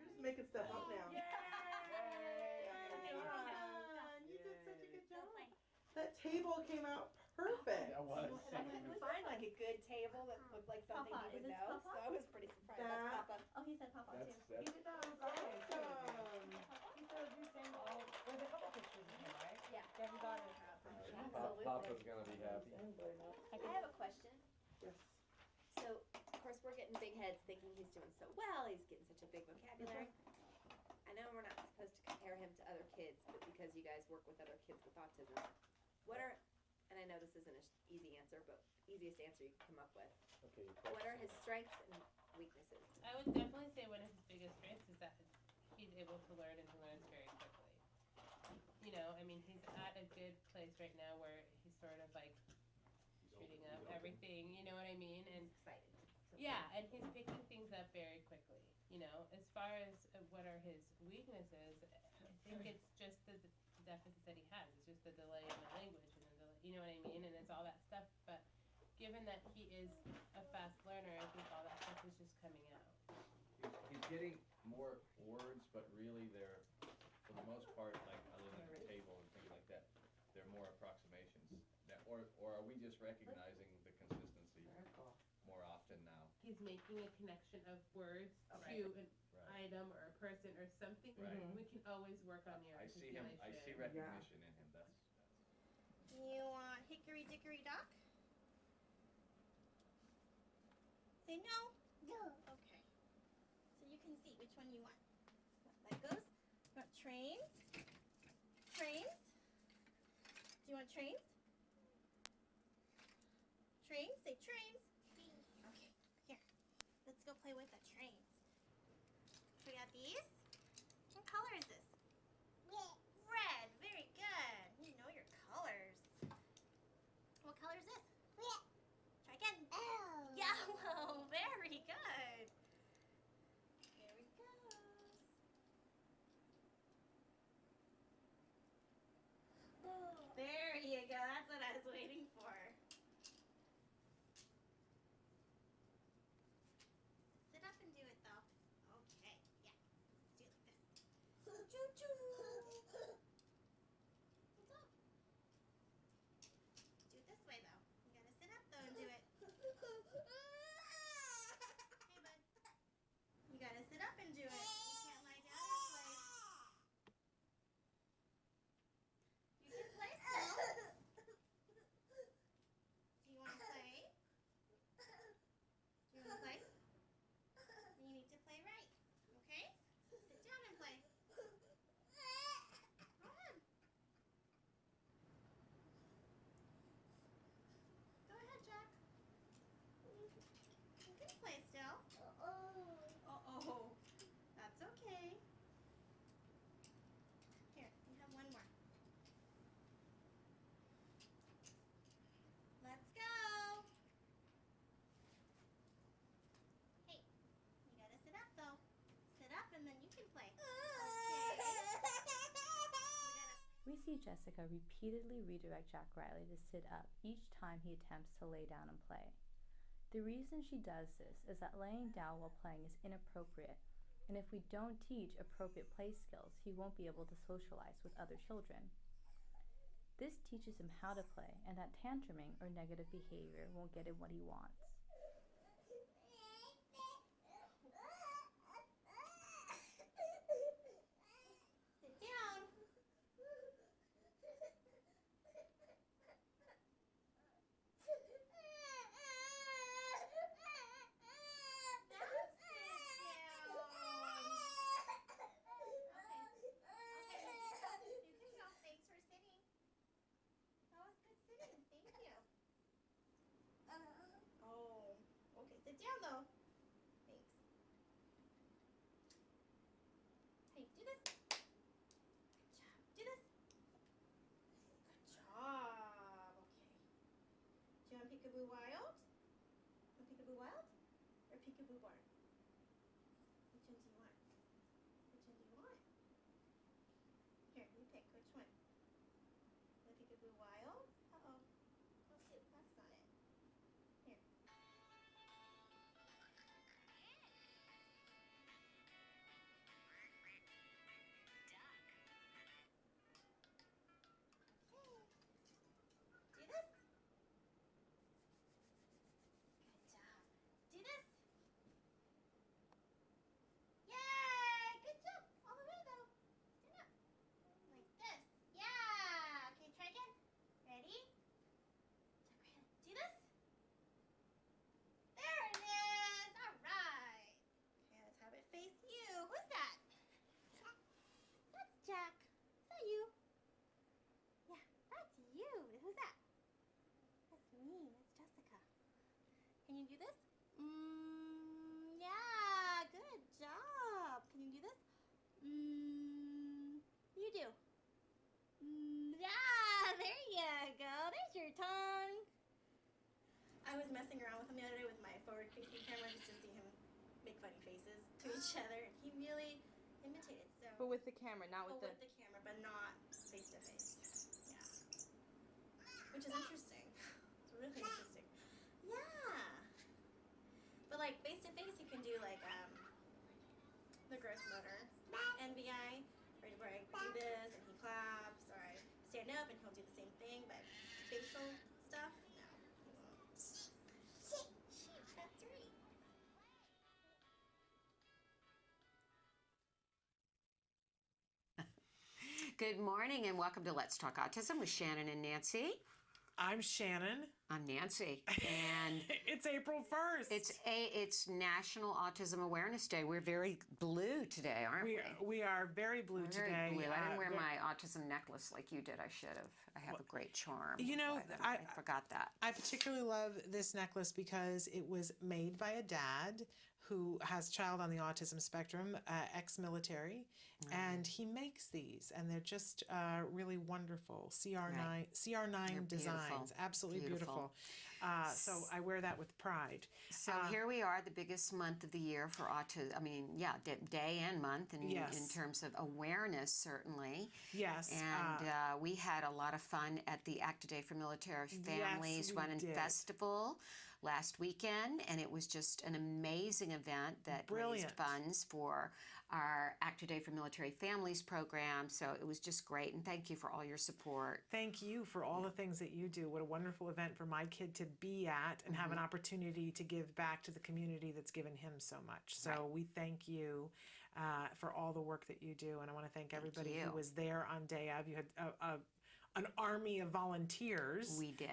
just making stuff up now. Yay! You did such a good job. That table came out perfect. That was. I couldn't find like a good table that looked like something Papa. you would Is this know, Papa? so I was pretty surprised. That- That's Papa. Oh, he said Papa too. That's He did that on Friday too. He started using all. There's a couple pictures of him, right? Yeah. Everybody has them. Absolutely. Papa's gonna be happy. I have a question. Yes. So, of course, we're getting big heads thinking he's doing so well. He's getting such a big vocabulary. I know we're not supposed to compare him to other kids, but because you guys work with other kids with autism, what are and I know this isn't an easy answer, but easiest answer you can come up with. Okay. What are his strengths and weaknesses? I would definitely say one of his biggest strengths is that he's able to learn and he learns very quickly. You know, I mean, he's at a good place right now where he's sort of like shooting up everything, you know what I mean? And He's excited. yeah, and he's picking things up very quickly. You know, as far as what are his weaknesses, I think it's just the deficits that he has. It's just the delay in the language and the delay, you know what I mean? And it's all that stuff. But given that he is a fast learner, I think all that stuff is just coming out. He's getting more words, but really they're, for the most part, like other than the table and things like that, they're more approximations. That, or are we just recognizing the consistency more often now? He's making a connection of words to an item or a person or something. Right. We can always work on the I see articulation. him. I see recognition in him. That's. You want hickory dickory dock? Say no. No. Okay. So you can see which one you want. That goes. You want trains? Trains? Do you want trains? Trains? Say trains. Okay. Here. Let's go play with the trains. We got these. What color is this? Red. Red. Very good. You know your colors. What color is this? Red. Try again. Yellow. Very good. Here we go. There you go. That's what I was waiting for. Sit up and do it though. Okay. Yeah. Do it like this. Choo choo. What's up? Do it this way though. You gotta sit up though and do it. Hey bud. You gotta sit up and do it. You can't lie down and play. You can play still. Do you want to play? Do you want to play? You need to play right. Okay? Sit down and play. Go ahead. Go ahead, Jack. You can play still. Uh-oh. That's okay. Here, you have one more. Let's go. Hey, you gotta sit up though. Sit up and then you can play. We see Jessica repeatedly redirect Jack Riley to sit up each time he attempts to lay down and play. The reason she does this is that laying down while playing is inappropriate, and if we don't teach appropriate play skills, he won't be able to socialize with other children. This teaches him how to play, and that tantruming or negative behavior won't get him what he wants. Sit down. Sit down though. Thanks. Hey, do this. Good job. Do this. Good job. Okay. Do you want Peekaboo Wild? Want Peekaboo Wild or Peekaboo Barn? Which one do you want? Which one do you want? Here, you pick. Which one? The Peekaboo Wild? Uh-oh. Oh, shoot. That's not it. Here. Do this. Good job. Do this. Yay! Good job. All the way though. Stand up. Like this. Yeah. Okay, try again. Can you do this? Yeah, good job. Can you do this? You do. Yeah, there you go. There's your tongue. I was messing around with him the other day with my forward-facing camera just to see him make funny faces to each other, and he really imitated. So. But with the camera, not with with the camera, but not face to face. Yeah. Which is interesting. It's really interesting. Yeah. But like face to face, you can do like the gross motor NBI, where I do this and he claps, or I stand up and he'll do the same thing, but facial stuff, no, he won't. That's right. Good morning and welcome to Let's Talk Autism with Shannon and Nancy. I'm Shannon. I'm Nancy, and it's April 1st. It's National Autism Awareness Day. We're very blue today, aren't we? We are very blue We're today. Very blue. I didn't wear my autism necklace like you did. I should have. I have a great charm. You know, I forgot that. I particularly love this necklace because it was made by a dad who has a child on the autism spectrum, ex-military, and he makes these, and they're just really wonderful. CR9 designs, absolutely beautiful. So I wear that with pride. So here we are, the biggest month of the year for autism. I mean, yeah, day and month, and in terms of awareness, certainly. Yes. And we had a lot of fun at the Active Day for Military Families Run and Festival last weekend, and it was just an amazing event that raised funds for our Active Day for Military Families program. So it was just great, and thank you for all your support. Thank you for all the things that you do. What a wonderful event for my kid to be at and have an opportunity to give back to the community that's given him so much. So we thank you for all the work that you do, and I want to thank everybody who was there on day of. You had an army of volunteers. We did.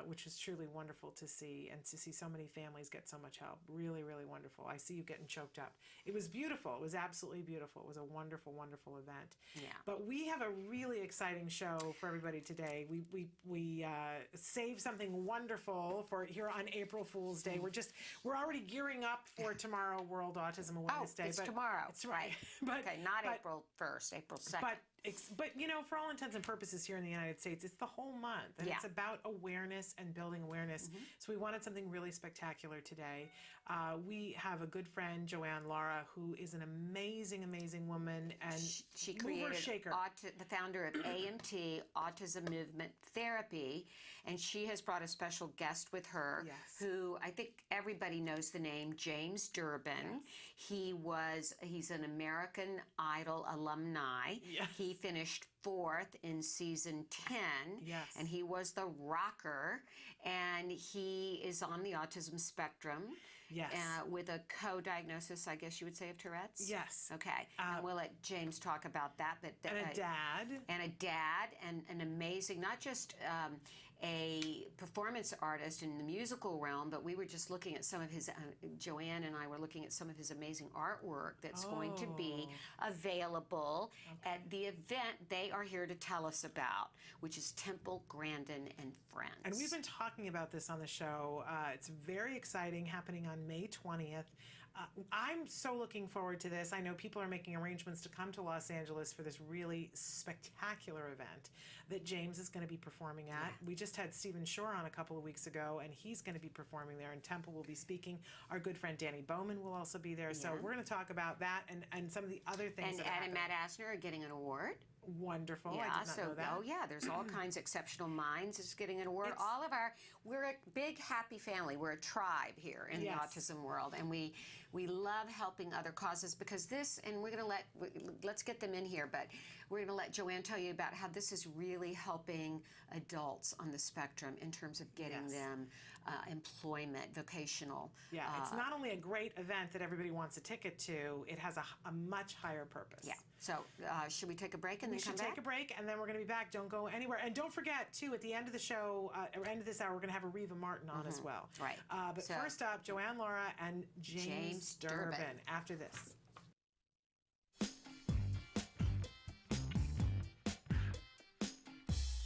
Which was truly wonderful to see, and to see so many families get so much help. Really, really wonderful. I see you getting choked up. It was beautiful. It was absolutely beautiful. It was a wonderful, wonderful event. Yeah. But we have a really exciting show for everybody today. We saved something wonderful for here on April Fool's Day. We're already gearing up for tomorrow, World Autism Awareness Day. It's tomorrow. That's right. But, okay, not April 1st, April 2nd. But you know, for all intents and purposes here in the United States, it's the whole month, and it's about awareness and building awareness. So we wanted something really spectacular today. We have a good friend, Joanne Lara, who is an amazing, amazing woman, and she created shaker. The founder of AMT, Autism Movement Therapy, and she has brought a special guest with her, who I think everybody knows the name, James Durbin. He's an American Idol alumni. He finished 4th in season 10, and he was the rocker, and he is on the autism spectrum. With a co-diagnosis, I guess you would say, of Tourette's? Yes. Okay. And we'll let James talk about that. But and a dad. And a dad, and an amazing, not just a performance artist in the musical realm, but we were just looking at some of his, Joanne and I were looking at some of his amazing artwork that's going to be available at the event they are here to tell us about, which is Temple Grandin and Friends. And we've been talking about this on the show. It's very exciting, happening on May 20th. I'm so looking forward to this. I know people are making arrangements to come to Los Angeles for this really spectacular event that James is going to be performing at. We just had Stephen Shore on a couple of weeks ago, and he's going to be performing there, and Temple will be speaking. Our good friend Danny Bowman will also be there. So we're going to talk about that and some of the other things. And Ed and Matt Asner are getting an award. Wonderful. Yeah, I did not know that. There's all kinds of exceptional minds is getting an award. We're a big happy family. We're a tribe here in the autism world, and we love helping other causes because this, and we're going to let's get them in here, but we're going to let Joanne tell you about how this is really helping adults on the spectrum in terms of getting them employment, vocational. Yeah, it's not only a great event that everybody wants a ticket to, it has a much higher purpose. Yeah. So should we take a break and then come back? We should take a break, and then we're going to be back. Don't go anywhere. And don't forget, too, at the end of the show, or end of this hour, we're going to have Ariva Martin on as well. Right. But first up, Joanne Laura and James Durbin. After this.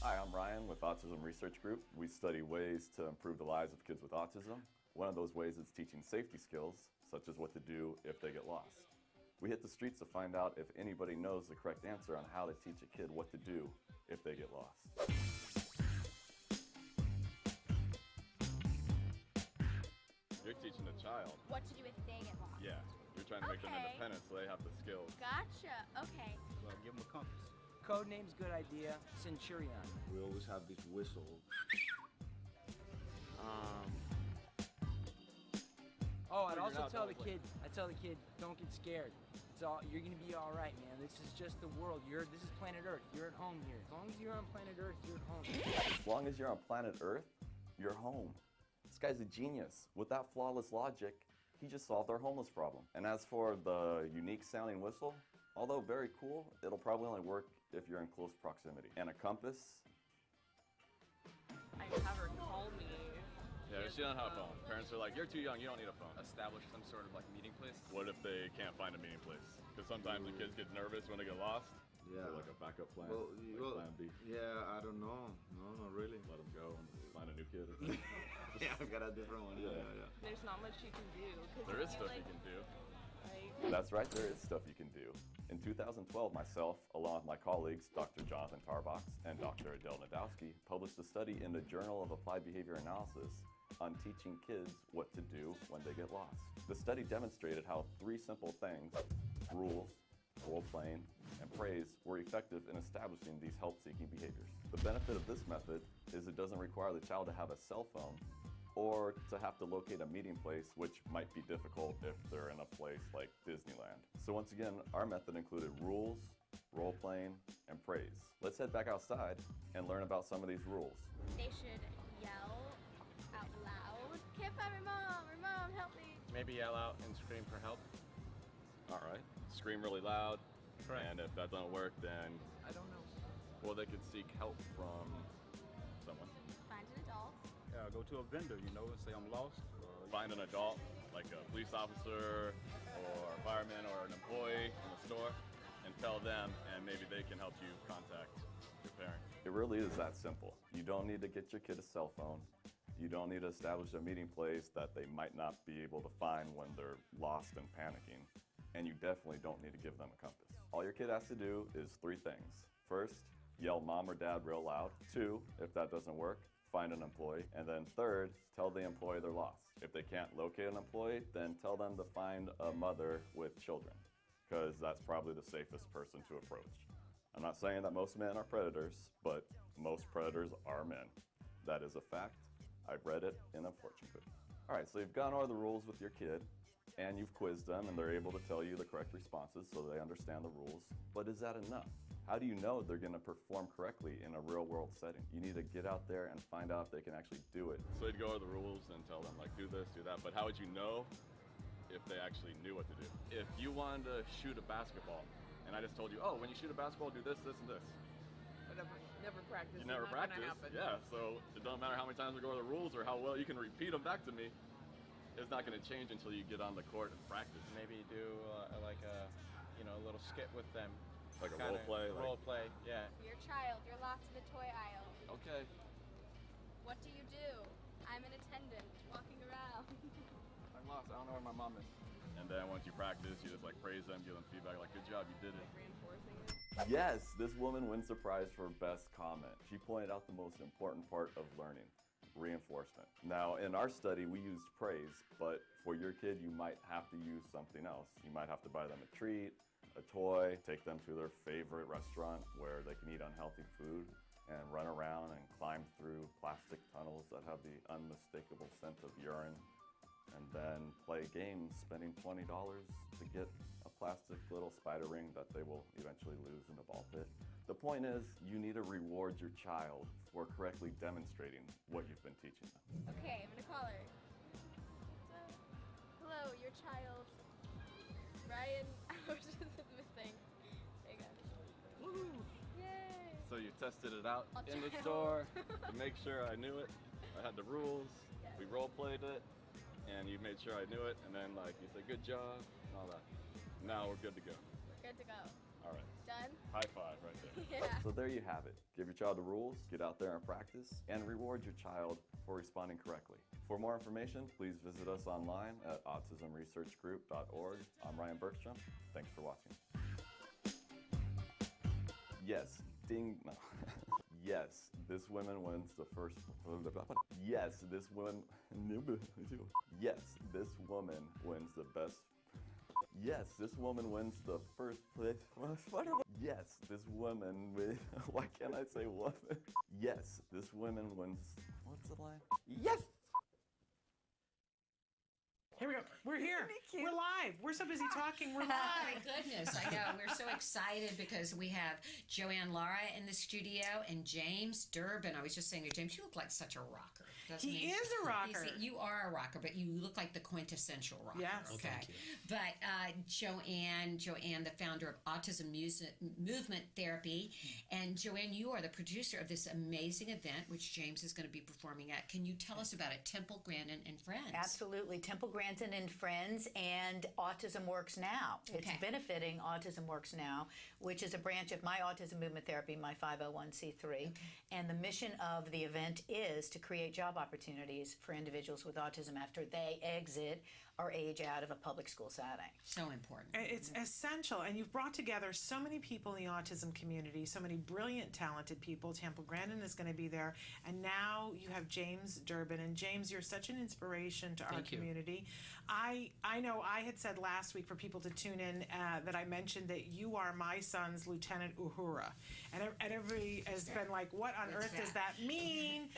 Hi, I'm Ryan with Autism Research Group. We study ways to improve the lives of kids with autism. One of those ways is teaching safety skills, such as what to do if they get lost. We hit the streets to find out if anybody knows the correct answer on how to teach a kid what to do if they get lost. You're teaching a child. What to do if they get lost. Yeah. You're trying to make them Okay. independent so they have the skills. Gotcha. Okay. Well, give them a compass. Code name's good idea. Centurion. We always have this whistle. Oh, I'd Figure it also out, tell don't the kid. I tell the kid, don't get scared. It's all. You're gonna be all right, man. This is just the world. This is planet Earth. You're at home here. As long as you're on planet Earth, you're at home. As long as you're on planet Earth, you're home. This guy's a genius. With that flawless logic, he just solved our homeless problem. And as for the unique sounding whistle, although very cool, it'll probably only work if you're in close proximity. And a compass? I have her call me. Yeah, she doesn't have a phone. Parents are like, you're too young, you don't need a phone. Establish some sort of like meeting place. What if they can't find a meeting place? Because sometimes the kids get nervous when they get lost. Yeah. So like a backup plan, Well, plan B. Yeah, I don't know. No, not really. Let them go and find a new kid. Yeah, I've got a different one. Yeah. There's not much you can do. 'Cause There if is you, stuff like, you can do. That's right, there is stuff you can do. In 2012, myself, along with my colleagues, Dr. Jonathan Tarbox and Dr. Adele Nadowski, published a study in the Journal of Applied Behavior Analysis on teaching kids what to do when they get lost. The study demonstrated how 3 simple things, rules, role-playing, and praise, were effective in establishing these help-seeking behaviors. The benefit of this method is it doesn't require the child to have a cell phone or to have to locate a meeting place, which might be difficult if they're in a place like Disneyland. So once again, our method included rules, role-playing, and praise. Let's head back outside and learn about some of these rules. They should yell out loud. Can't find my mom, help me. Maybe yell out and scream for help. All right. Scream really loud. Correct. And if that doesn't work, then, I don't know. well, they could seek help from someone. Find an adult. Go to a vendor, and say I'm lost. Find an adult, like a police officer or a fireman or an employee in the store, and tell them, and maybe they can help you contact your parent. It really is that simple. You don't need to get your kid a cell phone. You don't need to establish a meeting place that they might not be able to find when they're lost and panicking. And you definitely don't need to give them a compass. All your kid has to do is 3 things. First, yell mom or dad real loud. 2, if that doesn't work, find an employee. And then 3rd, tell the employee they're lost. If they can't locate an employee, then tell them to find a mother with children, because that's probably the safest person to approach. I'm not saying that most men are predators, but most predators are men. That is a fact. I've read it in a fortune cookie. All right, so you've gone over the rules with your kid, and you've quizzed them, and they're able to tell you the correct responses so they understand the rules. But is that enough? How do you know they're going to perform correctly in a real-world setting? You need to get out there and find out if they can actually do it. So you'd go over the rules and tell them, like, do this, do that. But how would you know if they actually knew what to do? If you wanted to shoot a basketball, and I just told you, oh, when you shoot a basketball, do this, this, and this. I never practiced. You never practice. Yeah, so it doesn't matter how many times we go over the rules or how well you can repeat them back to me. It's not going to change until you get on the court and practice. Maybe do like a little skit with them. Like a role play? Role play, yeah. Your child, you're lost in the toy aisle. Okay. What do you do? I'm an attendant walking around. I'm lost. I don't know where my mom is. And then once you practice, you just like praise them, give them feedback, like, good job, you did it. Reinforcing it. Yes, this woman wins the prize for best comment. She pointed out the most important part of learning, reinforcement. Now, in our study, we used praise, but for your kid, you might have to use something else. You might have to buy them a treat, a toy, take them to their favorite restaurant where they can eat unhealthy food and run around and climb through plastic tunnels that have the unmistakable scent of urine, and then play games spending $20 to get a plastic little spider ring that they will eventually lose in a ball pit. The point is, you need to reward your child for correctly demonstrating what you've been teaching them. Okay, I'm gonna call her. Hello, your child. Ryan is missing. There you go. Woohoo! Yay! So you tested it out I'll in the try. store to make sure I knew it. I had the rules. Yes. We role played it, and you made sure I knew it. And then like you said, good job, and all that. Now we're good to go. We're good to go. All right. Done? High five right there. Yeah. So there you have it. Give your child the rules, get out there and practice, and reward your child for responding correctly. For more information, please visit us online at autismresearchgroup.org. I'm Ryan Bergstrom. Thanks for watching. Yes, ding, no. Yes, this woman wins the first. Yes, this woman. Yes, this woman wins the best. Yes, this woman wins the first place. Yes, this woman wins. Why can't I say woman? Yes, this woman wins. What's the line? Yes! Here we go. We're here. We're live. We're so busy talking. We're live. Oh my goodness, I know. We're so excited because we have Joanne Lara in the studio and James Durbin. I was just saying to James, you look like such a rocker. Doesn't He is a rocker. You are a rocker, but you look like the quintessential rocker. Yes. Okay. Oh, thank you. But Joanne, the founder of Autism Movement Therapy, and Joanne, you are the producer of this amazing event, which James is going to be performing at. Can you tell us about it? Temple Grandin and Friends. Absolutely. Temple Grandin and Friends and Autism Works Now. It's benefiting Autism Works Now, which is a branch of my Autism Movement Therapy, my 501c3. And the mission of the event is to create job opportunities for individuals with autism after they exit or age out of a public school setting. So important. It's essential, and you've brought together so many people in the autism community, so many brilliant, talented people. Temple Grandin is going to be there, and now you have James Durbin. And James, you're such an inspiration to our community. I know I had said last week for people to tune in that I mentioned that you are my son's Lieutenant Uhura, and everybody has been like, what on earth does that mean?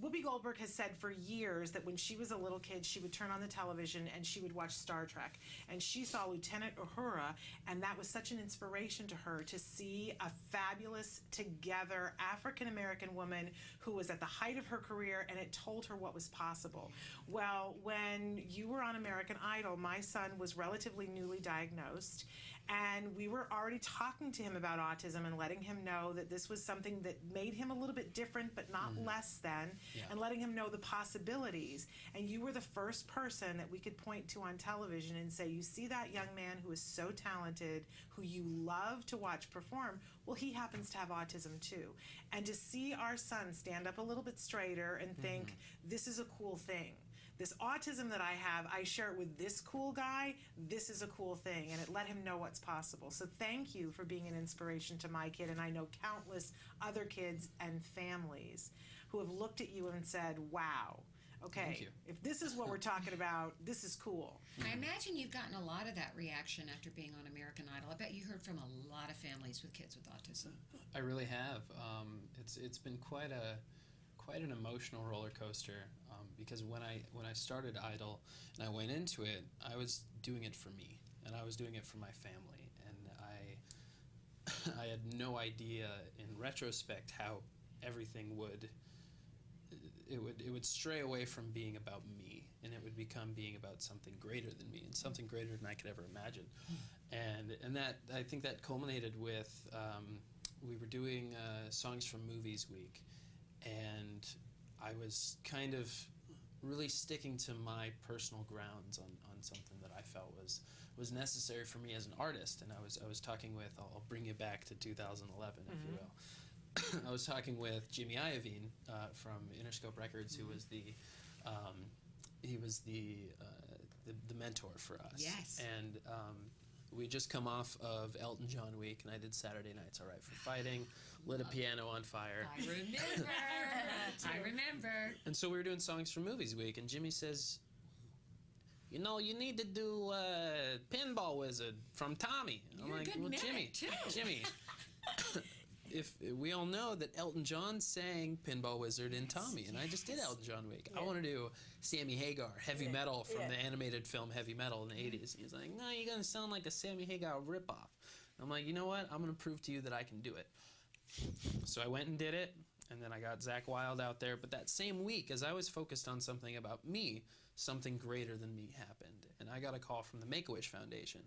Whoopi Goldberg has said for years that when she was a little kid, she would turn on the television and she would watch Star Trek, and she saw Lieutenant Uhura, and that was such an inspiration to her to see a fabulous, together African-American woman who was at the height of her career, and it told her what was possible. Well, when you were on American Idol, my son was relatively newly diagnosed, and we were already talking to him about autism and letting him know that this was something that made him a little bit different, but not less than, and letting him know the possibilities. And you were the first person that we could point to on television and say, you see that young man who is so talented, who you love to watch perform, well, he happens to have autism too. And to see our son stand up a little bit straighter and think, this is a cool thing. This autism that I have, I share it with this cool guy, this is a cool thing, and it let him know what's possible. So thank you for being an inspiration to my kid, and I know countless other kids and families who have looked at you and said, wow, okay, if this is what we're talking about, this is cool. I imagine you've gotten a lot of that reaction after being on American Idol. I bet you heard from a lot of families with kids with autism. I really have. It's been quite an emotional roller coaster. Because when I started Idol and I went into it, I was doing it for me, and I was doing it for my family, and I had no idea in retrospect how everything would stray away from being about me, and it would become being about something greater than me and something greater than I could ever imagine. And that, I think that culminated with we were doing Songs from Movies Week, and I was kind of really sticking to my personal grounds on something that I felt was necessary for me as an artist. And I was talking with, I'll bring you back to 2011, if you will. I was talking with Jimmy Iovine from Interscope Records, who was the mentor for us. Yes. And we had just come off of Elton John Week, and I did Saturday Night's All Right for Fighting, lit a piano on fire. I remember. I remember. And so we were doing Songs from Movies Week, and Jimmy says, you know, you need to do Pinball Wizard from Tommy. I'm like, well, Jimmy, if we all know that Elton John sang Pinball Wizard in Tommy, and I just did Elton John Week. I want to do Sammy Hagar, Heavy Metal from the animated film Heavy Metal in the 80s. He's like, no, you're going to sound like a Sammy Hagar ripoff. I'm like, you know what? I'm going to prove to you that I can do it. So I went and did it, and then I got Zach Wilde out there. But that same week, as I was focused on something about me, something greater than me happened. And I got a call from the Make-A-Wish Foundation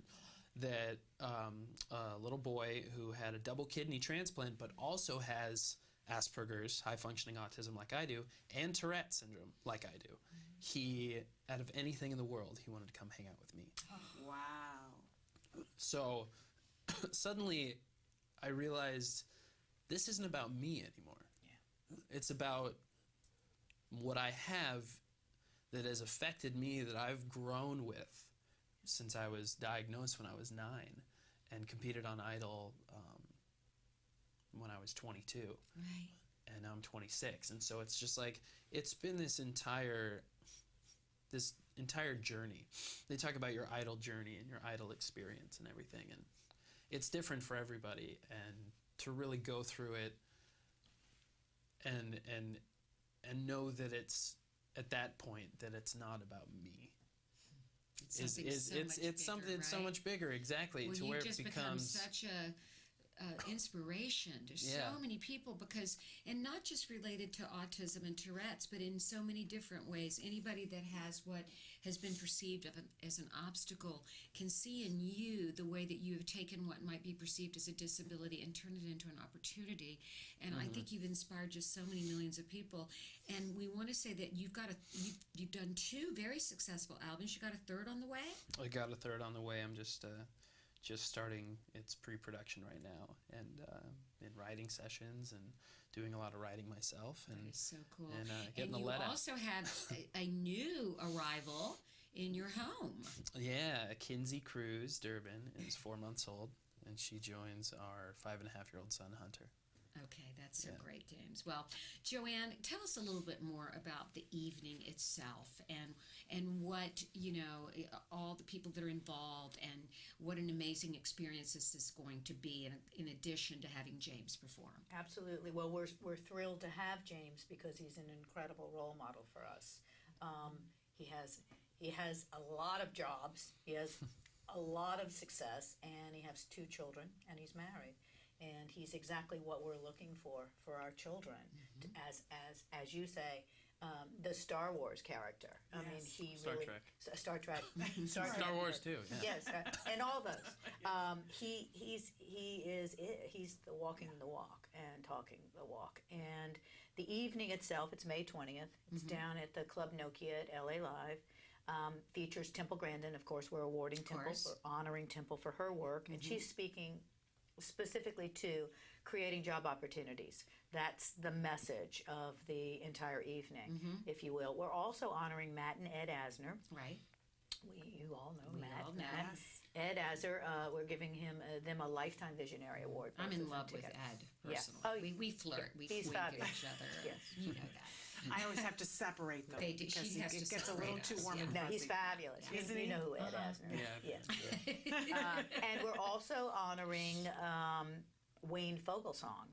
that a little boy who had a double kidney transplant but also has Asperger's, high-functioning autism like I do, and Tourette syndrome like I do. He, out of anything in the world, he wanted to come hang out with me. Wow. So suddenly I realized this isn't about me anymore. It's about what I have that has affected me, that I've grown with since I was diagnosed when I was 9 and competed on Idol when I was 22. Right. And now I'm 26. And so it's just like, it's been this entire journey. They talk about your Idol journey and your Idol experience and everything. And it's different for everybody. And to really go through it and know that it's at that point that it's not about me. It's something so much bigger, exactly. Well, to you where just it becomes become such a inspiration to so many people, because, and not just related to autism and Tourette's, but in so many different ways. Anybody that has what has been perceived as an obstacle can see in you the way that you have taken what might be perceived as a disability and turned it into an opportunity. And I think you've inspired just so many millions of people. And we want to say that you've done 2 very successful albums. You got a 3rd on the way? I got a 3rd on the way. I'm just starting its pre-production right now, and in writing sessions and doing a lot of writing myself. And that is so cool. And getting and the lead you out. also have a new arrival in your home. Yeah, Kinsey Cruz Durbin is 4 months old, and she joins our 5.5-year-old son Hunter. Okay, that's so great, James. Well, Joanne, tell us a little bit more about the evening itself and what, all the people that are involved, and what an amazing experience this is going to be in addition to having James perform. Absolutely. Well, we're thrilled to have James because he's an incredible role model for us. He has a lot of jobs. He has a lot of success, and he has 2 children, and he's married. And he's exactly what we're looking for our children, as you say, the Star Wars character. I mean, he Star really, Trek. Star Trek, Star Wars too. Yeah. Yes, and all those. He's the walking the walk and talking the walk. And the evening itself, it's May 20th. It's down at the Club Nokia at LA Live. Features Temple Grandin. Of course, we're awarding Temple, for honoring Temple for her work, and she's speaking specifically to creating job opportunities. That's the message of the entire evening, if you will. We're also honoring Matt and Ed Asner. Right. You all know We Matt. all know. Matt. Ed Asner, we're giving them a Lifetime Visionary Award. I'm both in of them love with together. Ed, personally. Yeah. We flirt. We He's wink at fabulous. each other. Yes. You know that. I always have to separate them They do. because She has it to gets a little separate too us, warm yeah. and No, fuzzy. he's fabulous. Isn't he? You know who Ed Asner is. Yeah. And we're also honoring Wayne Fogelsong,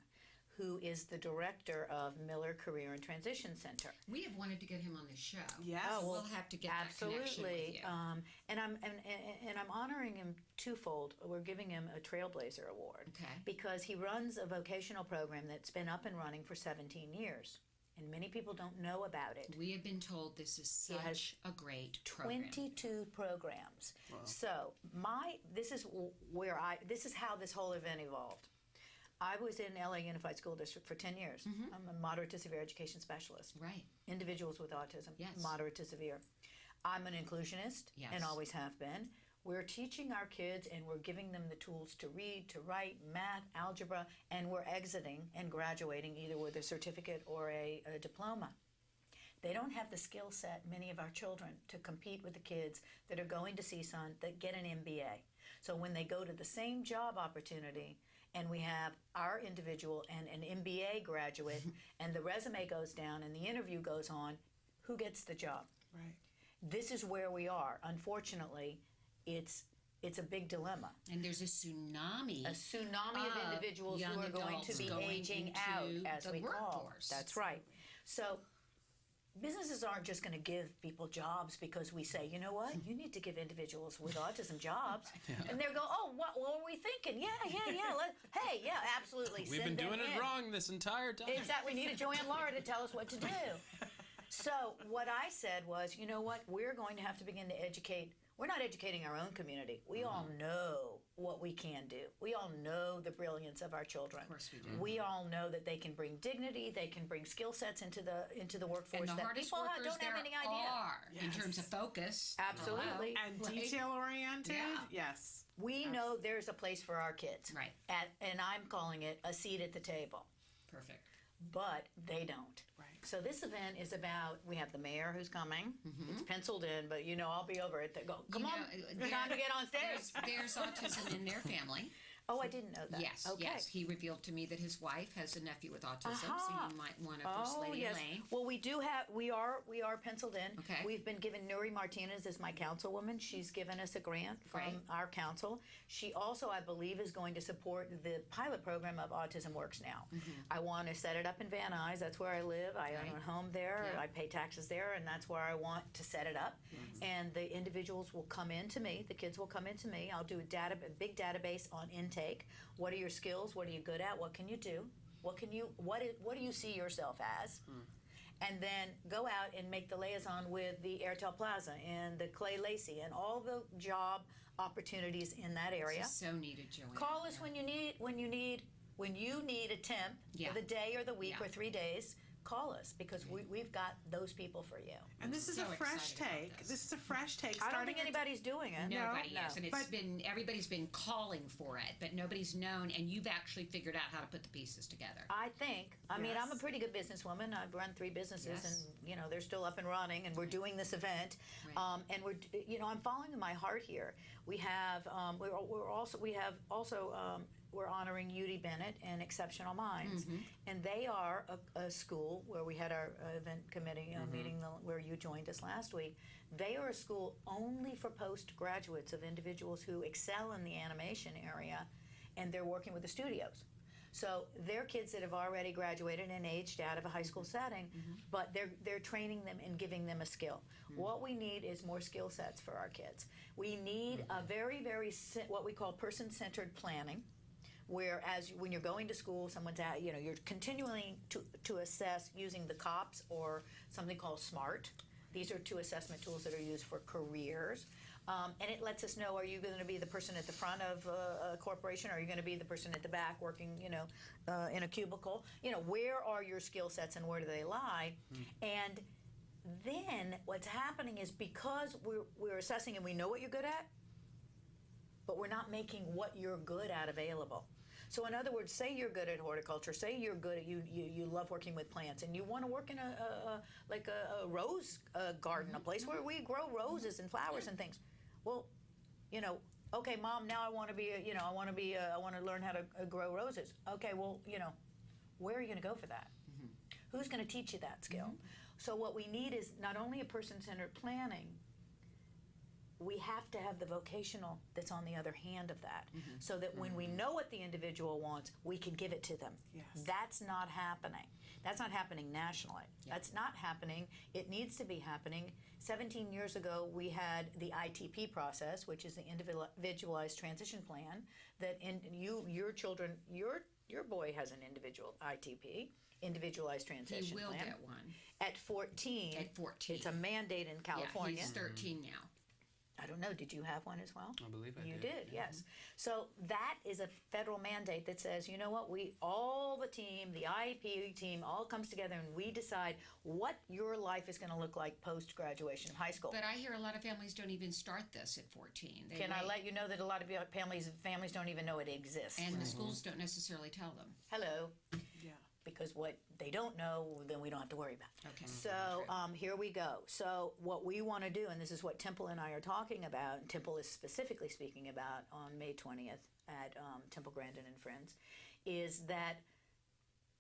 who is the director of Miller Career and Transition Center. We have wanted to get him on the show. Yes. So we'll have to get that connection with Absolutely. you. And I'm honoring him twofold. We're giving him a Trailblazer Award. Okay. Because he runs a vocational program that's been up and running for 17 years. And many people don't know about it. We have been told this is such a great program. 22 programs. Wow. So this is how this whole event evolved. I was in LA Unified School District for 10 years. I'm a moderate to severe education specialist. Right. Individuals with autism, Yes. moderate to severe. I'm an inclusionist and always have been. We're teaching our kids and we're giving them the tools to read, to write, math, algebra, and we're exiting and graduating either with a certificate or a diploma. They don't have the skill set, many of our children, to compete with the kids that are going to CSUN that get an MBA. So when they go to the same job opportunity, and we have our individual and an MBA graduate, and the resume goes down and the interview goes on, who gets the job? Right. This is where we are. Unfortunately, it's a big dilemma. And there's a tsunami. A tsunami of individuals who are going to be aging out, as we call. That's right. So businesses aren't just going to give people jobs because we say, you know what, you need to give individuals with autism jobs. And they'll go, oh, what were we thinking? Yeah, absolutely. We've been doing it wrong this entire time. Exactly. We need a Joanne Laura to tell us what to do. So what I said was, you know what, we're going to have to begin to educate. We're not educating our own community. We all know what we can do. We all know the brilliance of our children. Of course we do. We all know that they can bring dignity, they can bring skill sets into the workforce And the that hardest people workers don't have there any idea. are in terms of focus. Absolutely. And Right. detail oriented. Yeah. Yes. We know there's a place for our kids. Right. And I'm calling it a seat at the table. Perfect. But they don't. Right. So this event is about, we have the mayor who's coming. It's penciled in, but I'll be over it. They go, come on, time to get on stage. There's autism in their family. Oh, I didn't know that. Yes, okay. yes. He revealed to me that his wife has a nephew with autism, so you might want to persuade Elaine. Well, we are penciled in. Okay. We've been given Nuri Martinez as my councilwoman. She's given us a grant from our council. She also, I believe, is going to support the pilot program of Autism Works Now. I want to set it up in Van Nuys. That's where I live. I own a home there. I pay taxes there, and that's where I want to set it up. And the individuals will come in to me. The kids will come into me. I'll do a big database on intake. What are your skills? What are you good at? What can you do? What do you see yourself as? And then go out and make the liaison with the Airtel Plaza and the Clay Lacey and all the job opportunities in that area. This is so needed, Joanne. Call us when you need a temp for the day or the week or 3 days. Call us because we've got those people for you. And this is a fresh take. This is a fresh take. I don't think anybody's doing it. Nobody is, and everybody's been calling for it, but nobody's known. And you've actually figured out how to put the pieces together. I think. I mean, I'm a pretty good businesswoman. I've run 3 businesses, and they're still up and running. And we're doing this event, and I'm following my heart here. We have we're honoring Udi Bennett and Exceptional Minds, and they are a school where we had our event committee meeting where you joined us last week. They are a school only for postgraduates of individuals who excel in the animation area, and they're working with the studios. So they're kids that have already graduated and aged out of a high school setting, but they're training them and giving them a skill. What we need is more skill sets for our kids. We need a very, very what we call person-centered planning. Whereas when you're going to school, someone's at, you're continuing to assess using the COPS or something called SMART. These are 2 assessment tools that are used for careers. And it lets us know, are you going to be the person at the front of a corporation? Or are you going to be the person at the back working, in a cubicle? Where are your skill sets and where do they lie? And then what's happening is because we're assessing and we know what you're good at, but we're not making what you're good at available. So in other words, say you're good at horticulture, say you're good at, you love working with plants, and you want to work in a rose garden, a place where we grow roses and flowers and things. Well, okay, Mom, now I want to learn how to grow roses. Okay, well, where are you going to go for that? Who's going to teach you that skill? So what we need is not only a person-centered planning, we have to have the vocational that's on the other hand of that, so that when we know what the individual wants, we can give it to them. That's not happening. That's not happening nationally. That's not happening. It needs to be happening. 17 years ago, we had the ITP process, which is the individualized transition plan, that your children, your boy has an individual ITP, individualized transition plan. He will get one. At 14. At 14. It's a mandate in California. Yeah, he's 13 now. I don't know. Did you have one as well? I believe I did. You did, yes. So that is a federal mandate that says, you know what, all the team, the IEP team, all comes together and we decide what your life is going to look like post-graduation of high school. But I hear a lot of families don't even start this at 14. Can I let you know that a lot of families don't even know it exists? And the schools don't necessarily tell them. Hello. Yeah. Because what they don't know, then we don't have to worry about. Okay. So here we go. So what we want to do, and this is what Temple and I are talking about, and Temple is specifically speaking about on May 20th at Temple Grandin and Friends, is that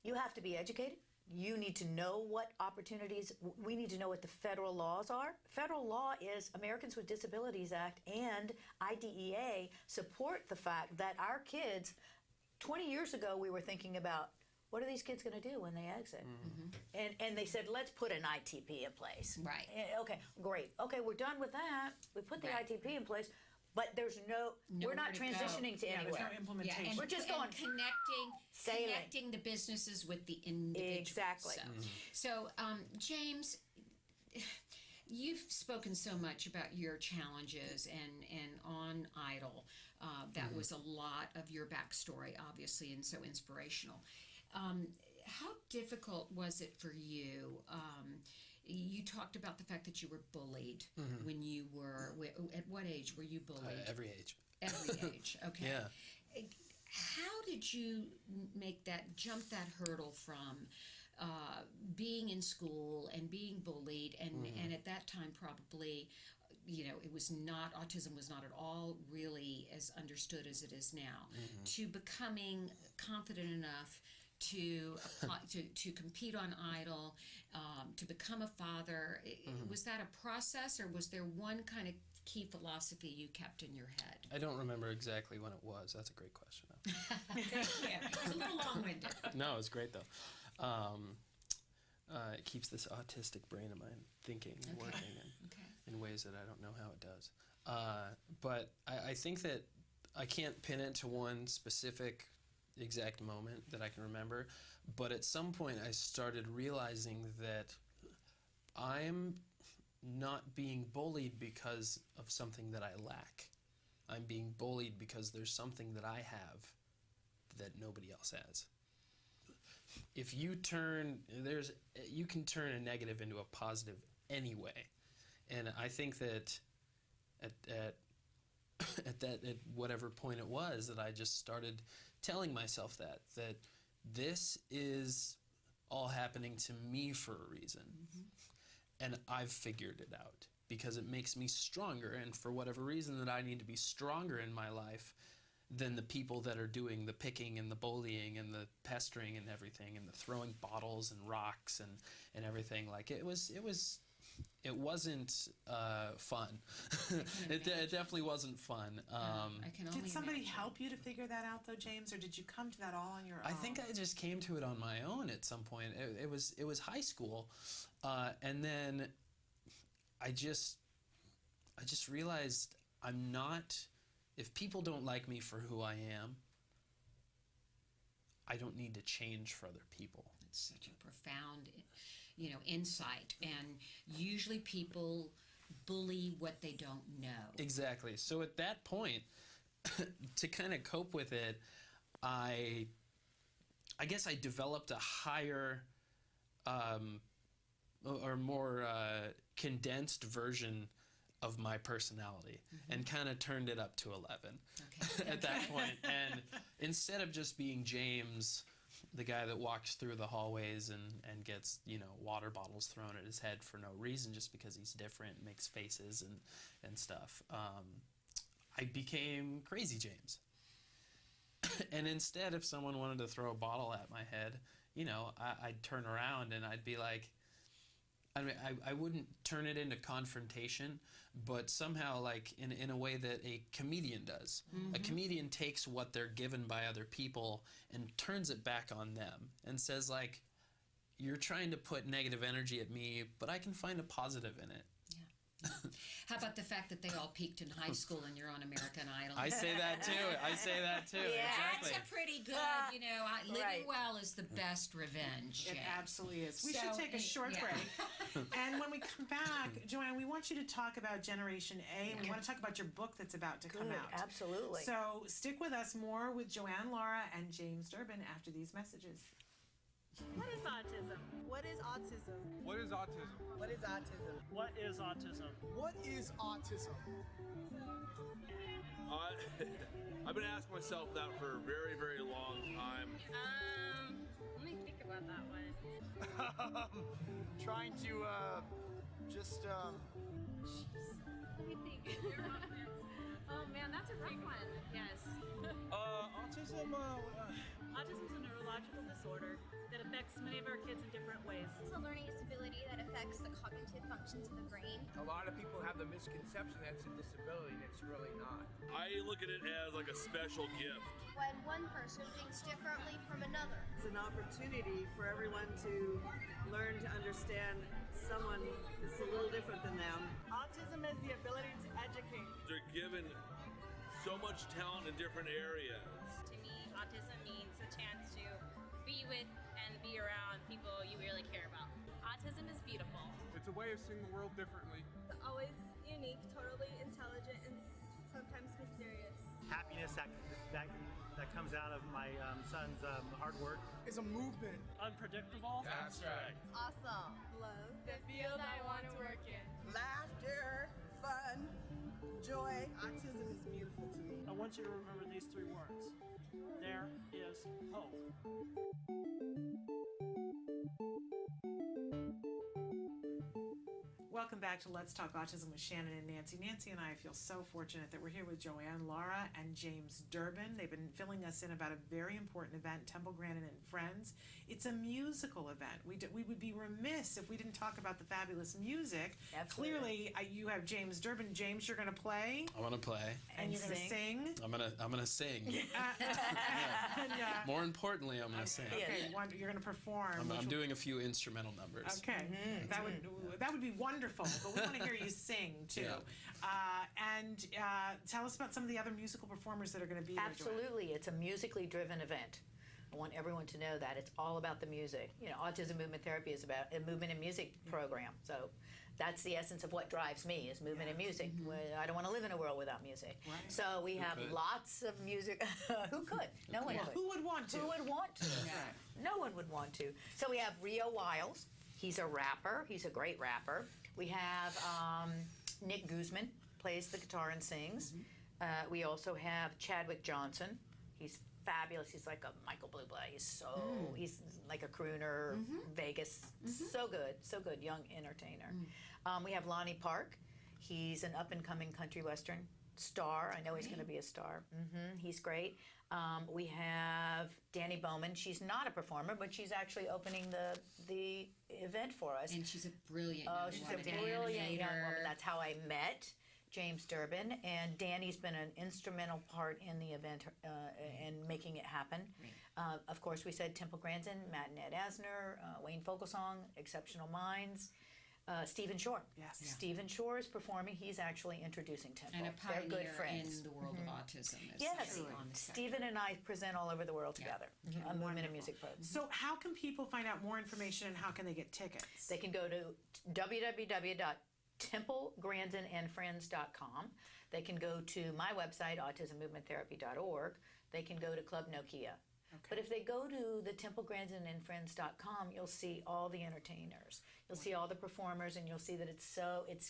you have to be educated. You need to know what opportunities, we need to know what the federal laws are. Federal law is Americans with Disabilities Act and IDEA support the fact that our kids, 20 years ago we were thinking about, what are these kids going to do when they exit? And they said, let's put an ITP in place. Right. Okay, great. Okay, we're done with that. We put the ITP in place, but there's we're not transitioning to anywhere. There's no implementation. Yeah, we're just going connecting the businesses with the individuals. Exactly. So James, you've spoken so much about your challenges and on Idol. That was a lot of your backstory, obviously, and so inspirational. How difficult was it for you you talked about the fact that you were bullied when you were, at what age were you bullied? Every age. Every age, okay. Yeah. How did you jump that hurdle from being in school and being bullied, and at that time probably, autism was not at all really as understood as it is now, to becoming confident enough to apply, to compete on Idol, to become a father. Was that a process, or was there one kind of key philosophy you kept in your head? I don't remember exactly when it was. That's a great question. Thank you. It's a little long-winded. No, it's great though. It keeps this autistic brain of mine thinking and working in ways that I don't know how it does. But I think that I can't pin it to one specific exact moment that I can remember, but at some point I started realizing that I'm not being bullied because of something that I lack. I'm being bullied because there's something that I have that nobody else has. If you you can turn a negative into a positive anyway. And I think that at whatever point it was, that I just started telling myself that this is all happening to me for a reason. And I've figured it out because it makes me stronger, and for whatever reason that I need to be stronger in my life than the people that are doing the picking and the bullying and the pestering and everything and the throwing bottles and rocks and everything. Like it wasn't fun. It definitely wasn't fun. Did somebody help you to figure that out though, James, or did you come to that all on your own? I think I just came to it on my own at some point. It was high school, and then I just realized I'm not. If people don't like me for who I am, I don't need to change for other people. It's such a profound, insight. And usually people bully what they don't know. Exactly. So at that point, to kind of cope with it, I guess I developed a higher or more condensed version of my personality and kind of turned it up to 11 at that point. And instead of just being James, the guy that walks through the hallways and gets, water bottles thrown at his head for no reason just because he's different, makes faces and stuff, I became Crazy James. And instead, if someone wanted to throw a bottle at my head, I'd turn around and I'd be like, I wouldn't turn it into confrontation, but somehow like in a way that a comedian does. A comedian takes what they're given by other people and turns it back on them and says like, you're trying to put negative energy at me, but I can find a positive in it. How about the fact that they all peaked in high school and you're on American Idol? I say that too. Yeah, exactly. That's a pretty good, living well is the best revenge. It absolutely is. We should take a short break. And when we come back, Joanne, we want you to talk about Generation A, and we want to talk about your book that's about to come out. Absolutely. So stick with us. More with Joanne Laura and James Durbin after these messages. What is autism? What is autism? What is autism? What is autism? What is autism? What is autism? I've been asking myself that for a very, very long time. Let me think about that one. Trying to, just, Jeez. Let me think. Oh man, that's a rough one. Yes. Autism, autism is a neurological disorder that affects many of our kids in different ways. It's a learning disability that affects the cognitive functions of the brain. A lot of people have the misconception that it's a disability, and it's really not. I look at it as like a special gift. When one person thinks differently from another. It's an opportunity for everyone to learn to understand someone that's a little different than them. Autism is the ability to educate. They're given so much talent in different areas. To me, autism means a chance to be with and be around people you really care about. Autism is beautiful. It's a way of seeing the world differently. It's always unique, totally intelligent, and sometimes mysterious. Happiness that that comes out of my son's hard work. It's a movement. Unpredictable. That's right. Awesome. Love. The field I want to work in. Laughter, fun, joy. Autism is beautiful to me. I want you to remember these 3 words. There is hope. Welcome back to Let's Talk Autism with Shannon and Nancy. Nancy and I feel so fortunate that we're here with Joanne, Laura, and James Durbin. They've been filling us in about a very important event, Temple Grandin and Friends. It's a musical event. We would be remiss if we didn't talk about the fabulous music. Absolutely. Clearly, you have James Durbin. James, you're going to play. I want to play. And you're going to sing. I'm gonna sing. More importantly, I'm gonna sing. Okay, you're going to perform. I'm doing a few instrumental numbers. Okay, that would be wonderful. But we want to hear you sing too. And tell us about some of the other musical performers that are going to be here. Absolutely, it's a musically driven event. I want everyone to know that it's all about the music. You know, Autism Movement Therapy is about a movement and music program. So that's the essence of what drives me is movement and music. I don't want to live in a world without music. Right. So we have lots of music. Who could? No one could. Who would want to? Who would want to? No one would want to. So we have Rio Wiles. He's a rapper. He's a great rapper. We have Nick Guzman, plays the guitar and sings. We also have Chadwick Johnson. He's fabulous. He's like a Michael Bublé. He's like a crooner, Vegas. So good, young entertainer. We have Lonnie Park. He's an up-and-coming country western star. I know he's going to be a star. He's great. We have Danny Bowman. She's not a performer, but she's actually opening the event for us. And she's a brilliant young woman. She's a brilliant young woman. That's how I met James Durbin. And Danny's been an instrumental part in the event and making it happen. Of course, we said Temple Grandin, Matt and Ed Asner, Wayne Fogelsong, Exceptional Minds. Stephen Shore. Yes. Yeah. Stephen Shore is performing. He's actually introducing Temple. And a They're good pioneer friends. in the world of autism. Yes. Stephen and I present all over the world together. A movement and music program. So how can people find out more information and how can they get tickets? They can go to www.templegrandinandfriends.com. They can go to my website, autismmovementtherapy.org. They can go to Club Nokia. But if they go to the templegrandinandfriends.com, you'll see all the entertainers. You'll see all the performers, and you'll see that it's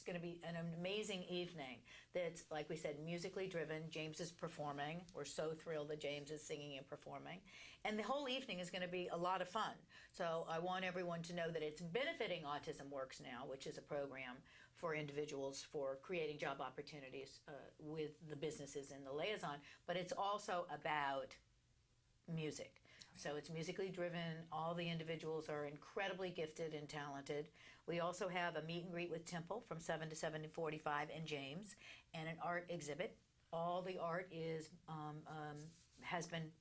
going to be an amazing evening that's, like we said, musically driven. James is performing. We're so thrilled that James is singing and performing. And the whole evening is going to be a lot of fun. So I want everyone to know that it's benefiting Autism Works Now, which is a program for individuals for creating job opportunities with the businesses and the liaison. But it's also about music. So it's musically driven. All the individuals are incredibly gifted and talented. We also have a meet and greet with Temple from 7 to 7:45 and James, and an art exhibit. All the art is has been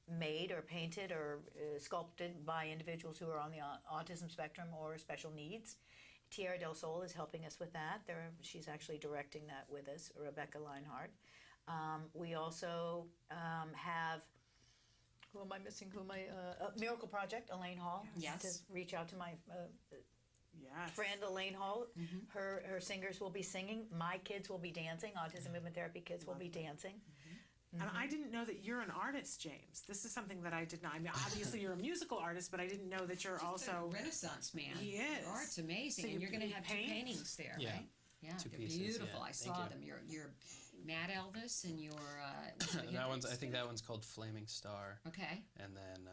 made or painted or sculpted by individuals who are on the autism spectrum or special needs. Tierra del Sol is helping us with that. She's actually directing that with us, Rebecca Leinhardt. We also have who am I missing? Miracle Project, Elaine Hall. Yes. To reach out to my friend Elaine Hall. Her singers will be singing. My kids will be dancing. Autism Movement Therapy kids will be dancing. And I didn't know that you're an artist, James. This is something that I did not. I mean, obviously you're a musical artist, but I didn't know that you're also a Renaissance man. He is. Your art's amazing, So and you're going to have paint? 2 paintings there, right? Yeah, Two they're pieces, beautiful. yeah. I Thank saw you. them. Your Mad Elvis and your I think that one's called Flaming Star. Okay. And then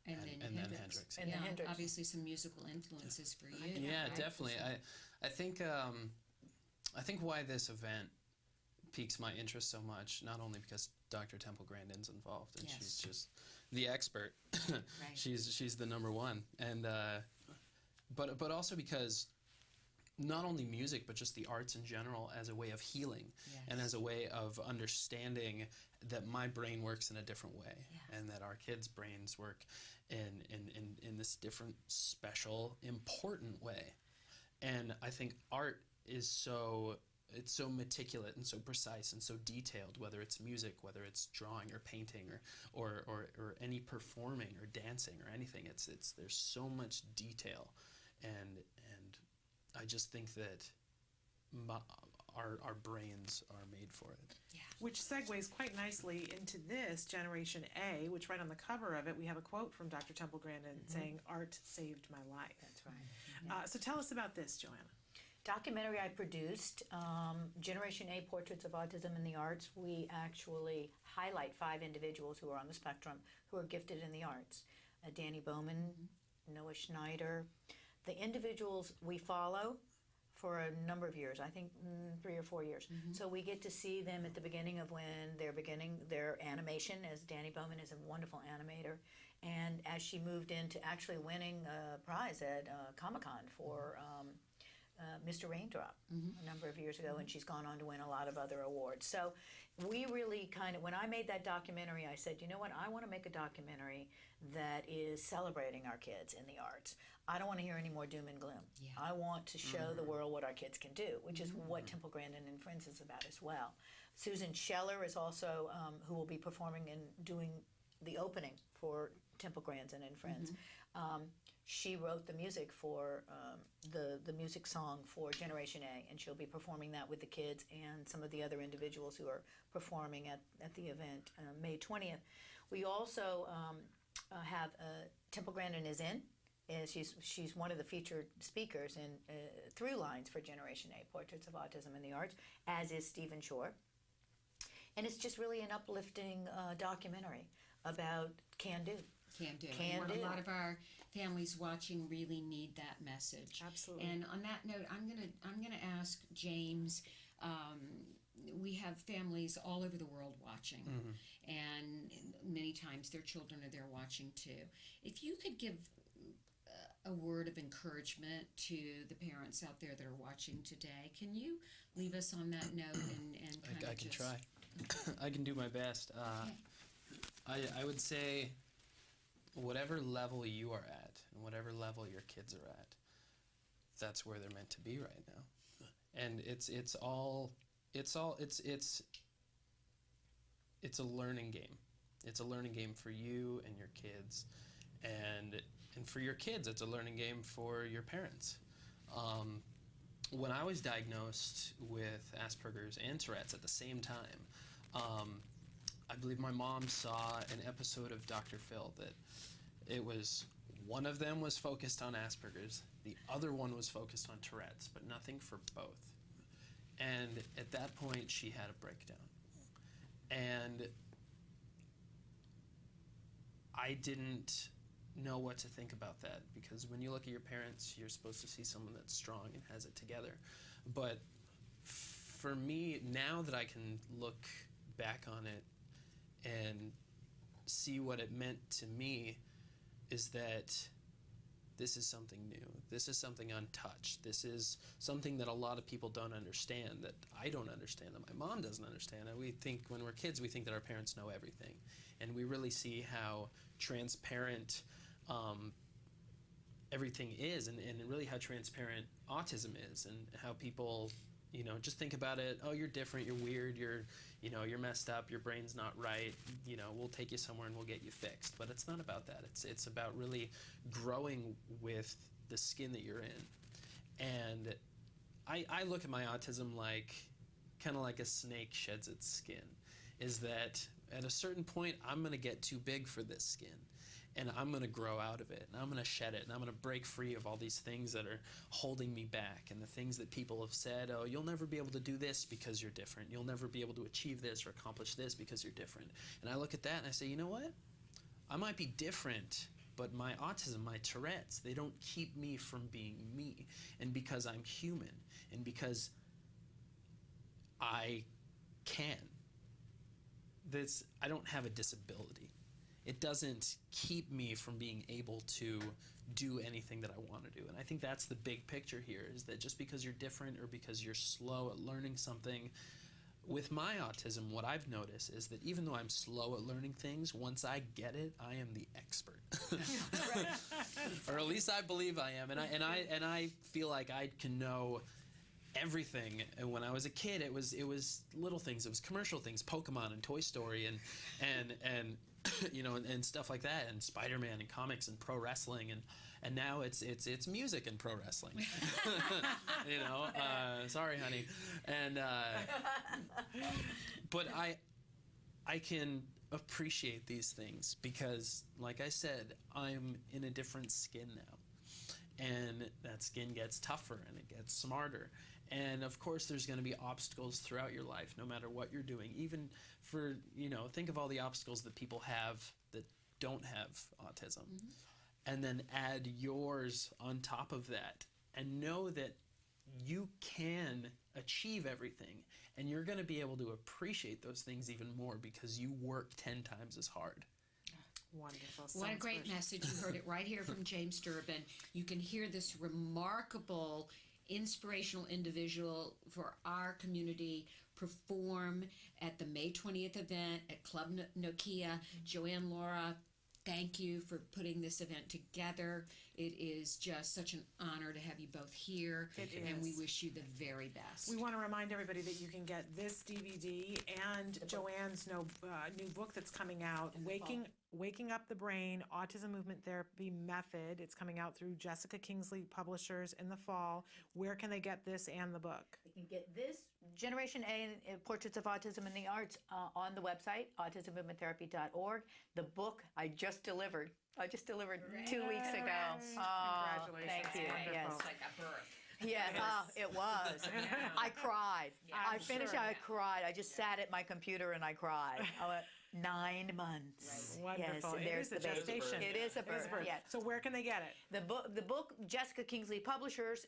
Hendrix. Hendrix. And Hendrix. Obviously some musical influences for you. Yeah, right? definitely. I think why this event piques my interest so much, not only because Dr. Temple Grandin's involved and she's just the expert. Right. She's the number one. And but also because not only music, but just the arts in general as a way of healing and as a way of understanding that my brain works in a different way and that our kids' brains work in this different, special, important way. And I think art is so meticulous and so precise and so detailed, whether it's music, whether it's drawing or painting or any performing or dancing or anything. There's so much detail, and I just think that our brains are made for it. Yeah. Which segues quite nicely into this Generation A, which right on the cover of it, we have a quote from Dr. Temple Grandin saying, "Art saved my life." That's right. So tell us about this, Joanna. Documentary I produced, Generation A, Portraits of Autism in the Arts. We actually highlight 5 individuals who are on the spectrum who are gifted in the arts. Danny Bowman, Noah Schneider. The individuals we follow for a number of years, I think 3 or 4 years. So we get to see them at the beginning of when they're beginning their animation, as Danny Bowman is a wonderful animator. And as she moved into actually winning a prize at Comic-Con for Mr. Raindrop a number of years ago, and she's gone on to win a lot of other awards. So we really kind of, when I made that documentary, I said, you know what, I want to make a documentary that is celebrating our kids in the arts. I don't want to hear any more doom and gloom. I want to show the world what our kids can do, which is what Temple Grandin and Friends is about as well. Susan Scheller is also, who will be performing and doing the opening for Temple Grandin and Friends. She wrote the music for the music song for Generation A, and she'll be performing that with the kids and some of the other individuals who are performing at the event May 20th. We also have Temple Grandin is in. She's one of the featured speakers in Through Lines for Generation A, Portraits of Autism in the Arts, as is Stephen Shore. And it's just really an uplifting documentary about can do. Can do. Can and do. A lot of our families watching really need that message. Absolutely. And on that note, I'm gonna ask James. We have families all over the world watching, and many times their children are there watching too. If you could give a word of encouragement to the parents out there that are watching today, can you leave us on that note and kind of I can try. I can do my best. I would say whatever level you are at and whatever level your kids are at, that's where they're meant to be right now. And it's a learning game. It's a learning game for you and your kids, and for your kids, it's a learning game for your parents. When I was diagnosed with Asperger's and Tourette's at the same time, I believe my mom saw an episode of Dr. Phil that it was, one of them was focused on Asperger's, the other one was focused on Tourette's, but nothing for both. And at that point, she had a breakdown. And I didn't know what to think about that, because when you look at your parents, you're supposed to see someone that's strong and has it together. But for me, now that I can look back on it and see what it meant to me, is that this is something new. This is something untouched. This is something that a lot of people don't understand, that I don't understand, that my mom doesn't understand. And we think, when we're kids, we think that our parents know everything. And we really see how transparent everything is, and really how transparent autism is, and how people, just think about it, oh, you're different, you're weird, you're messed up, your brain's not right, we'll take you somewhere and we'll get you fixed. But it's not about that. It's about really growing with the skin that you're in. And I look at my autism kind of like a snake sheds its skin, is that at a certain point, I'm going to get too big for this skin. And I'm going to grow out of it, and I'm going to shed it, and I'm going to break free of all these things that are holding me back, and the things that people have said, oh, you'll never be able to do this because you're different. You'll never be able to achieve this or accomplish this because you're different. And I look at that and I say, you know what? I might be different, but my autism, my Tourette's, they don't keep me from being me. And because I'm human, and because I can, I don't have a disability. It doesn't keep me from being able to do anything that I want to do. And I think that's the big picture here, is that just because you're different or because you're slow at learning something, with my autism, what I've noticed is that even though I'm slow at learning things, once I get it, I am the expert. Or at least I believe I am. And I feel like I can know everything. And when I was a kid, it was little things. It was commercial things, Pokemon and Toy Story and and stuff like that, and Spider-Man and comics and pro wrestling, and now it's music and pro wrestling. Sorry, honey. And But I can appreciate these things because, like I said, I'm in a different skin now. And that skin gets tougher and it gets smarter. And of course, there's going to be obstacles throughout your life, no matter what you're doing. Even for, think of all the obstacles that people have that don't have autism. And then add yours on top of that. And know that you can achieve everything. And you're going to be able to appreciate those things even more because you work 10 times as hard. Wonderful. What a great message. You heard it right here from James Durbin. You can hear this remarkable, inspirational individual for our community perform at the May 20th event at Club Nokia. Joanne, Laura, thank you for putting this event together. It is just such an honor to have you both here. And we wish you the very best. We want to remind everybody that you can get this DVD and Joanne's new book that's coming out, Waking Up the Brain, Autism Movement Therapy Method. It's coming out through Jessica Kingsley Publishers in the fall. Where can they get this and the book? They can get this, Generation A, Portraits of Autism in the Arts, on the website, autismmovementtherapy.org. The book I just delivered 2 weeks ago. Oh, congratulations. Thank you. Wonderful. Yes. It's like a birth. Yeah, it was. I cried. I finished, sure. I cried. I just sat at my computer and I cried. I went, 9 months. Wonderful. Yes, It is a gestation. It is a birth. Yes. So where can they get it? The book, Jessica Kingsley Publishers,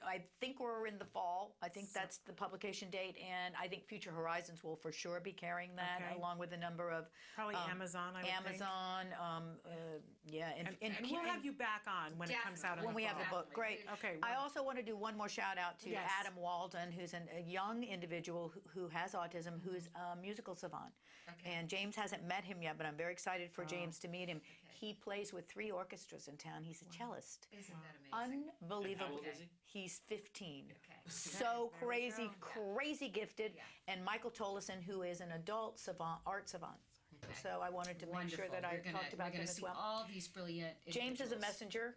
I think we're in the fall. I think that's the publication date, and I think Future Horizons will for sure be carrying that, along with a number of probably Amazon. I would Amazon, and we'll have you back on when it comes out. When we have the book, great. Okay. I also want to do one more shout out to Adam Walden, who's a young individual who has autism, who's a musical savant. And James hasn't met him yet, but I'm very excited for James to meet him. He plays with 3 orchestras in town. He's a cellist. Isn't that amazing? Unbelievable. And how old is he? He's 15. So crazy, crazy gifted. And Michael Tolleson, who is an adult art savant. So I wanted to make sure that I talked about them as well. All these brilliant James is a individuals. messenger.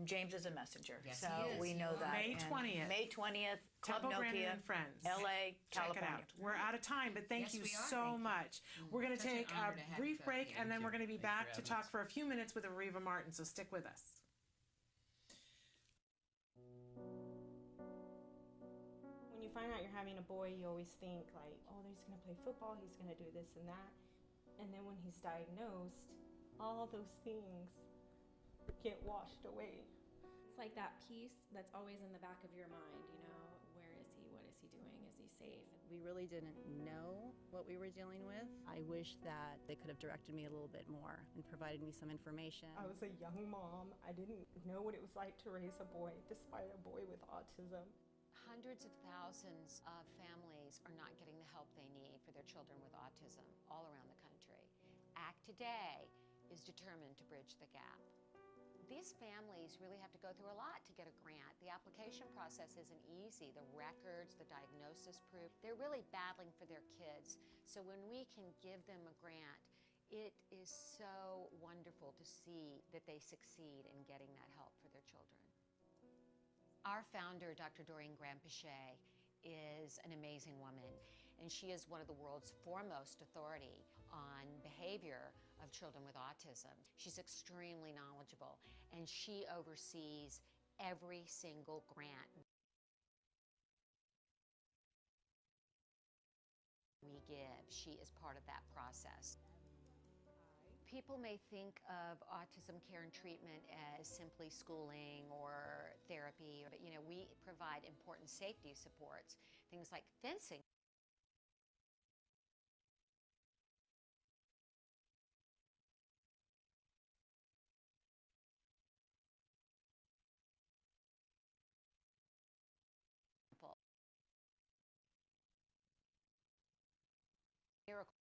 James is a messenger. Yes, so he is. we know that. May And 20th. May 20th. Club Temple Grandin Nokia, and Friends. LA, Check California. it out. We're out of time, but thank Yes, you we are. so Thank you. much. We're going to Such an take honor a to have brief you both break, here. and then Thank we're going to be you. Thanks back for to having talk us. for a few minutes with Ariva Martin, so stick with us. When you find out you're having a boy, you always think like, oh, he's going to play football, he's going to do this and that. And then when he's diagnosed, all those things get washed away. It's like that piece that's always in the back of your mind, where is he, what is he doing, is he safe? We really didn't know what we were dealing with. I wish that they could have directed me a little bit more and provided me some information. I was a young mom. I didn't know what it was like to raise a boy, despite a boy with autism. Hundreds of thousands of families are not getting the help they need for their children with autism all around the country. ACT Today is determined to bridge the gap. These families really have to go through a lot to get a grant. The application process isn't easy. The records, the diagnosis proof, they're really battling for their kids. So when we can give them a grant, it is so wonderful to see that they succeed in getting that help for their children. Our founder, Dr. Doreen Graham-Pichet, is an amazing woman, and she is one of the world's foremost authority on behavior of children with autism. She's extremely knowledgeable, and she oversees every single grant we give. She is part of that process. People may think of autism care and treatment as simply schooling or therapy, but we provide important safety supports, things like fencing. Miracle.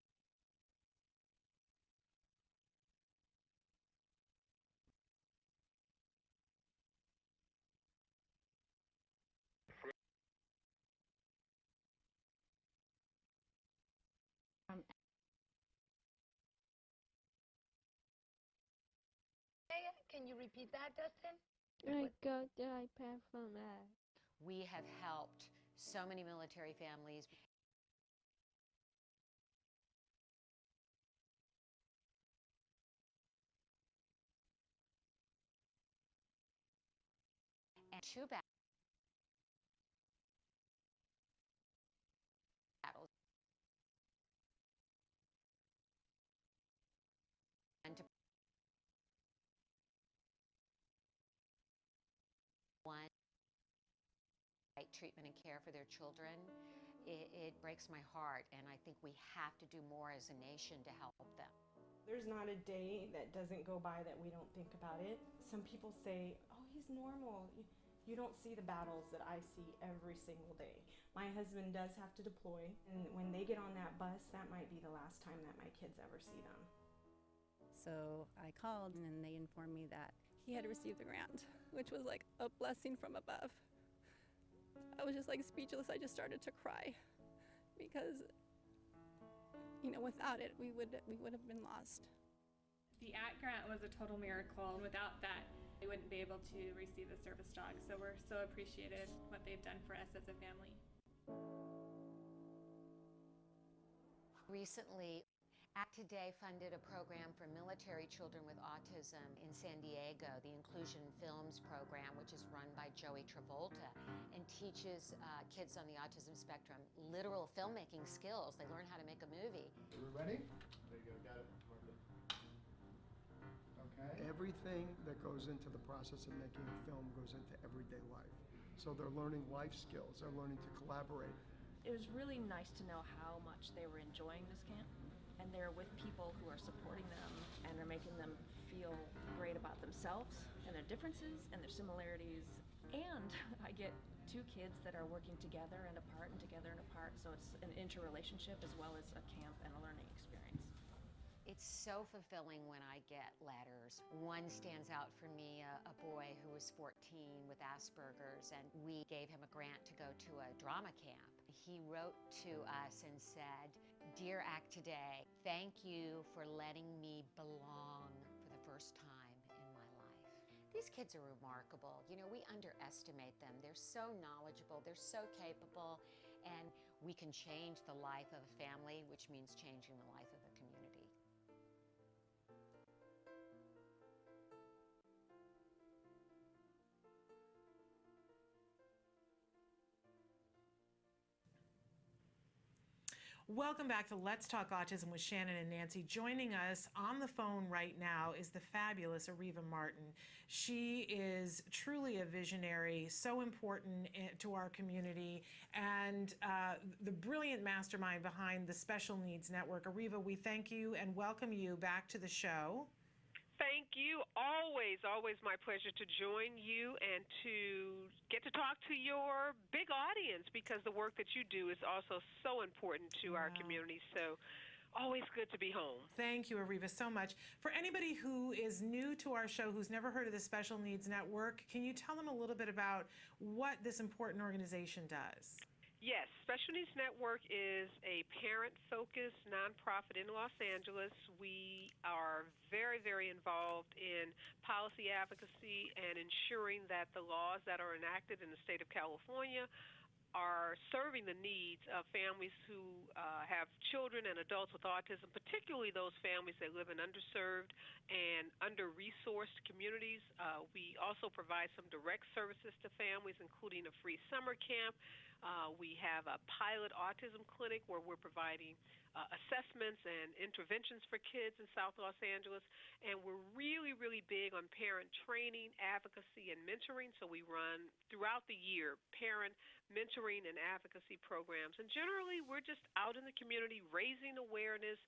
Can you repeat that, Dustin? I got the iPad from that. We have helped so many military families. and 2 battles. And to one, right treatment and care for their children, it breaks my heart, and I think we have to do more as a nation to help them. There's not a day that doesn't go by that we don't think about it. Some people say, oh, he's normal. You don't see the battles that I see every single day. My husband does have to deploy, and when they get on that bus, that might be the last time that my kids ever see them. So I called, and they informed me that he had received the grant, which was like a blessing from above. I was just like speechless. I just started to cry because, without it, we would have been lost. The AT grant was a total miracle. Without that, we wouldn't be able to receive the service dog. So we're so appreciative what they've done for us as a family. Recently, ACT Today funded a program for military children with autism in San Diego, the Inclusion Films program, which is run by Joey Travolta, and teaches kids on the autism spectrum literal filmmaking skills. They learn how to make a movie. We're ready? There you go, got it. Mark it. Okay. Everything that goes into the process of making a film goes into everyday life. So they're learning life skills, they're learning to collaborate. It was really nice to know how much they were enjoying this camp. And they're with people who are supporting them and are making them feel great about themselves and their differences and their similarities. And I get 2 kids that are working together and apart and together and apart, so it's an interrelationship as well as a camp and a learning experience. It's so fulfilling when I get letters. One stands out for me, a boy who was 14 with Asperger's, and we gave him a grant to go to a drama camp. He wrote to us and said, "Dear ACT Today, thank you for letting me belong for the first time in my life." These kids are remarkable. We underestimate them. They're so knowledgeable, they're so capable, and we can change the life of a family, which means changing the life of a community. Welcome back to Let's Talk Autism with Shannon and Nancy. Joining us on the phone right now is the fabulous Ariva Martin. She is truly a visionary, so important to our community, and the brilliant mastermind behind the Special Needs Network. Ariva, we thank you and welcome you back to the show. Thank you. Always my pleasure to join you and to get to talk to your big audience, because the work that you do is also so important to our community. So always good to be home. Thank you, Ariva, so much. For anybody who is new to our show, who's never heard of the Special Needs Network, can you tell them a little bit about what this important organization does? Yes, Special Needs Network is a parent-focused nonprofit in Los Angeles. We are very involved in policy advocacy and ensuring that the laws that are enacted in the state of California are serving the needs of families who have children and adults with autism, particularly those families that live in underserved and under-resourced communities. We also provide some direct services to families, including a free summer camp. We have a pilot autism clinic where we're providing assessments and interventions for kids in South Los Angeles. And we're really big on parent training, advocacy, and mentoring. So we run throughout the year parent mentoring and advocacy programs. And generally, we're just out in the community raising awareness,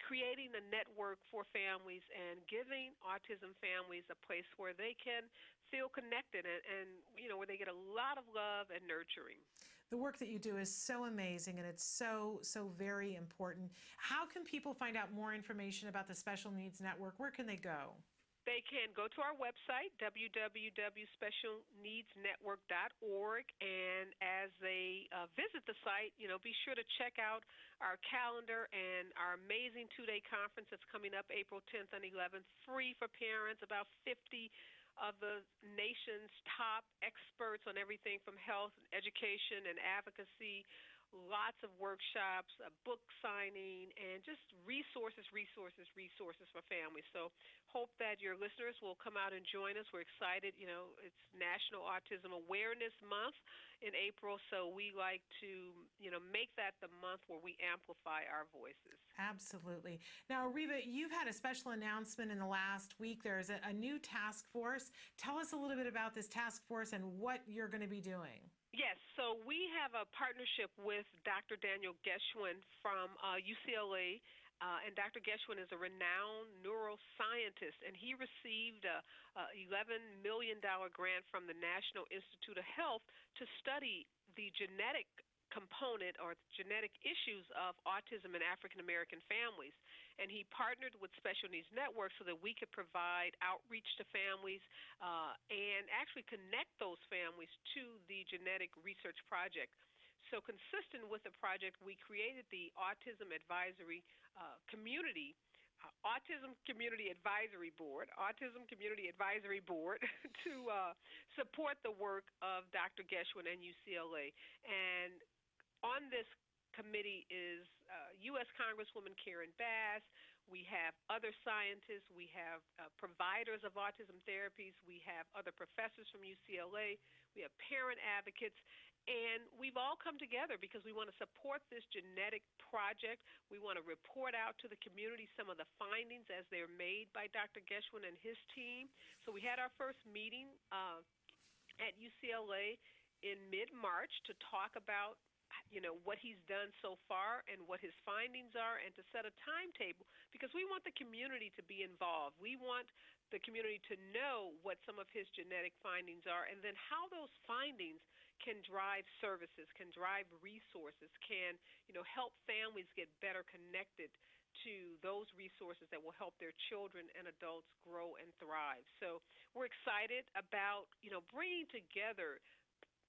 creating a network for families, and giving autism families a place where they can feel connected and where they get a lot of love and nurturing. The work that you do is so amazing, and it's so very important. How can people find out more information about the Special Needs Network? Where can they go? They can go to our website, www.specialneedsnetwork.org, and as they visit the site, be sure to check out our calendar and our amazing 2-day conference that's coming up April 10th and 11th, free for parents. About 50 of the nation's top experts on everything from health, education, and advocacy lots of workshops, book signing, and just resources for families. So hope that your listeners will come out and join us. We're excited. You know, it's National Autism Awareness Month in April, so we like to, you know, make that the month where we amplify our voices. Absolutely. Now, Reva, you've had a special announcement in the last week. There's a new task force. Tell us a little bit about this task force and what you're going to be doing. Yes, so we have a partnership with Dr. Daniel Geschwin from UCLA, and Dr. Geschwin is a renowned neuroscientist, and he received a $11 million grant from the National Institute of Health to study the genetic component or genetic issues of autism in African American families. And he partnered with Special Needs Network so that we could provide outreach to families and actually connect those families to the genetic research project. So consistent with the project, we created the Autism Advisory Community Autism Community Advisory Board to support the work of Dr. Geschwin and UCLA. And on this committee is U.S. Congresswoman Karen Bass. We have other scientists. We have providers of autism therapies. We have other professors from UCLA. We have parent advocates. And we've all come together because we want to support this genetic project. We want to report out to the community some of the findings as they're made by Dr. Geschwin and his team. So we had our first meeting at UCLA in mid-March to talk about, you know, what he's done so far and what his findings are, and to set a timetable, because we want the community to be involved. We want the community to know what some of his genetic findings are, and then how those findings can drive services, can drive resources, can, you know, help families get better connected to those resources that will help their children and adults grow and thrive. So we're excited about, you know, bringing together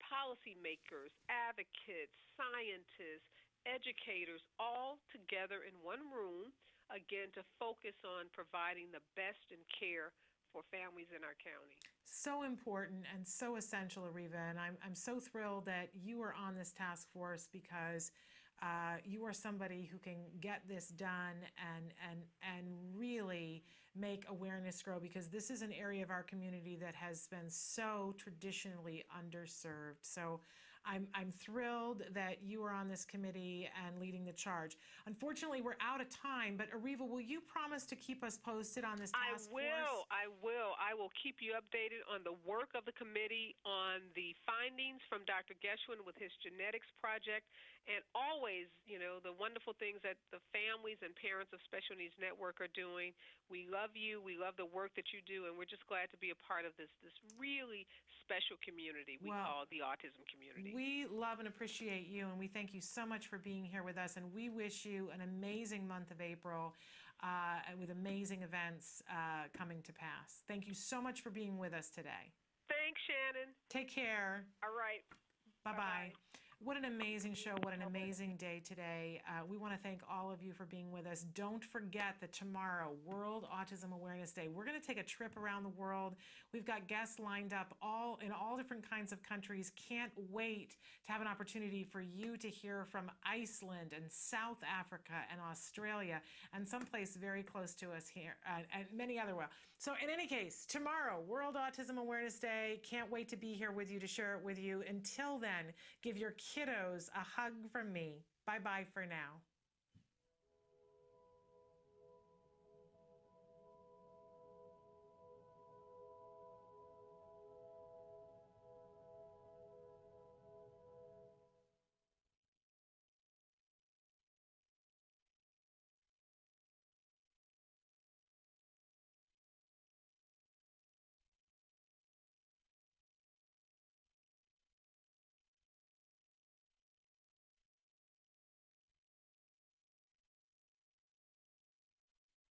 policymakers, advocates, scientists, educators, all together in one room, again, to focus on providing the best in care for families in our county. So important and so essential, Ariva, and I'm so thrilled that you are on this task force because you are somebody who can get this done and really make awareness grow, because this is an area of our community that has been so traditionally underserved. So I'm thrilled that you are on this committee and leading the charge. Unfortunately, we're out of time, but Ariva, will you promise to keep us posted on this task force? I will. I will keep you updated on the work of the committee, on the findings from Dr. Geschwin with his genetics project, and always, you know, the wonderful things that the families and parents of Special Needs Network are doing. We love you. We love the work that you do, and we're just glad to be a part of this really special community we call the autism community. We love and appreciate you, and we thank you so much for being here with us, and we wish you an amazing month of April with amazing events coming to pass. Thank you so much for being with us today. Thanks, Shannon. Take care. All right. Bye-bye. What an amazing show. What an amazing day today. We want to thank all of you for being with us. Don't forget that tomorrow, World Autism Awareness Day, we're going to take a trip around the world. We've got guests lined up in all different kinds of countries. Can't wait to have an opportunity for you to hear from Iceland and South Africa and Australia and someplace very close to us here and many other well. So in any case, tomorrow, World Autism Awareness Day. Can't wait to be here with you to share it with you. Until then, give your kiddos a hug from me. Bye-bye for now.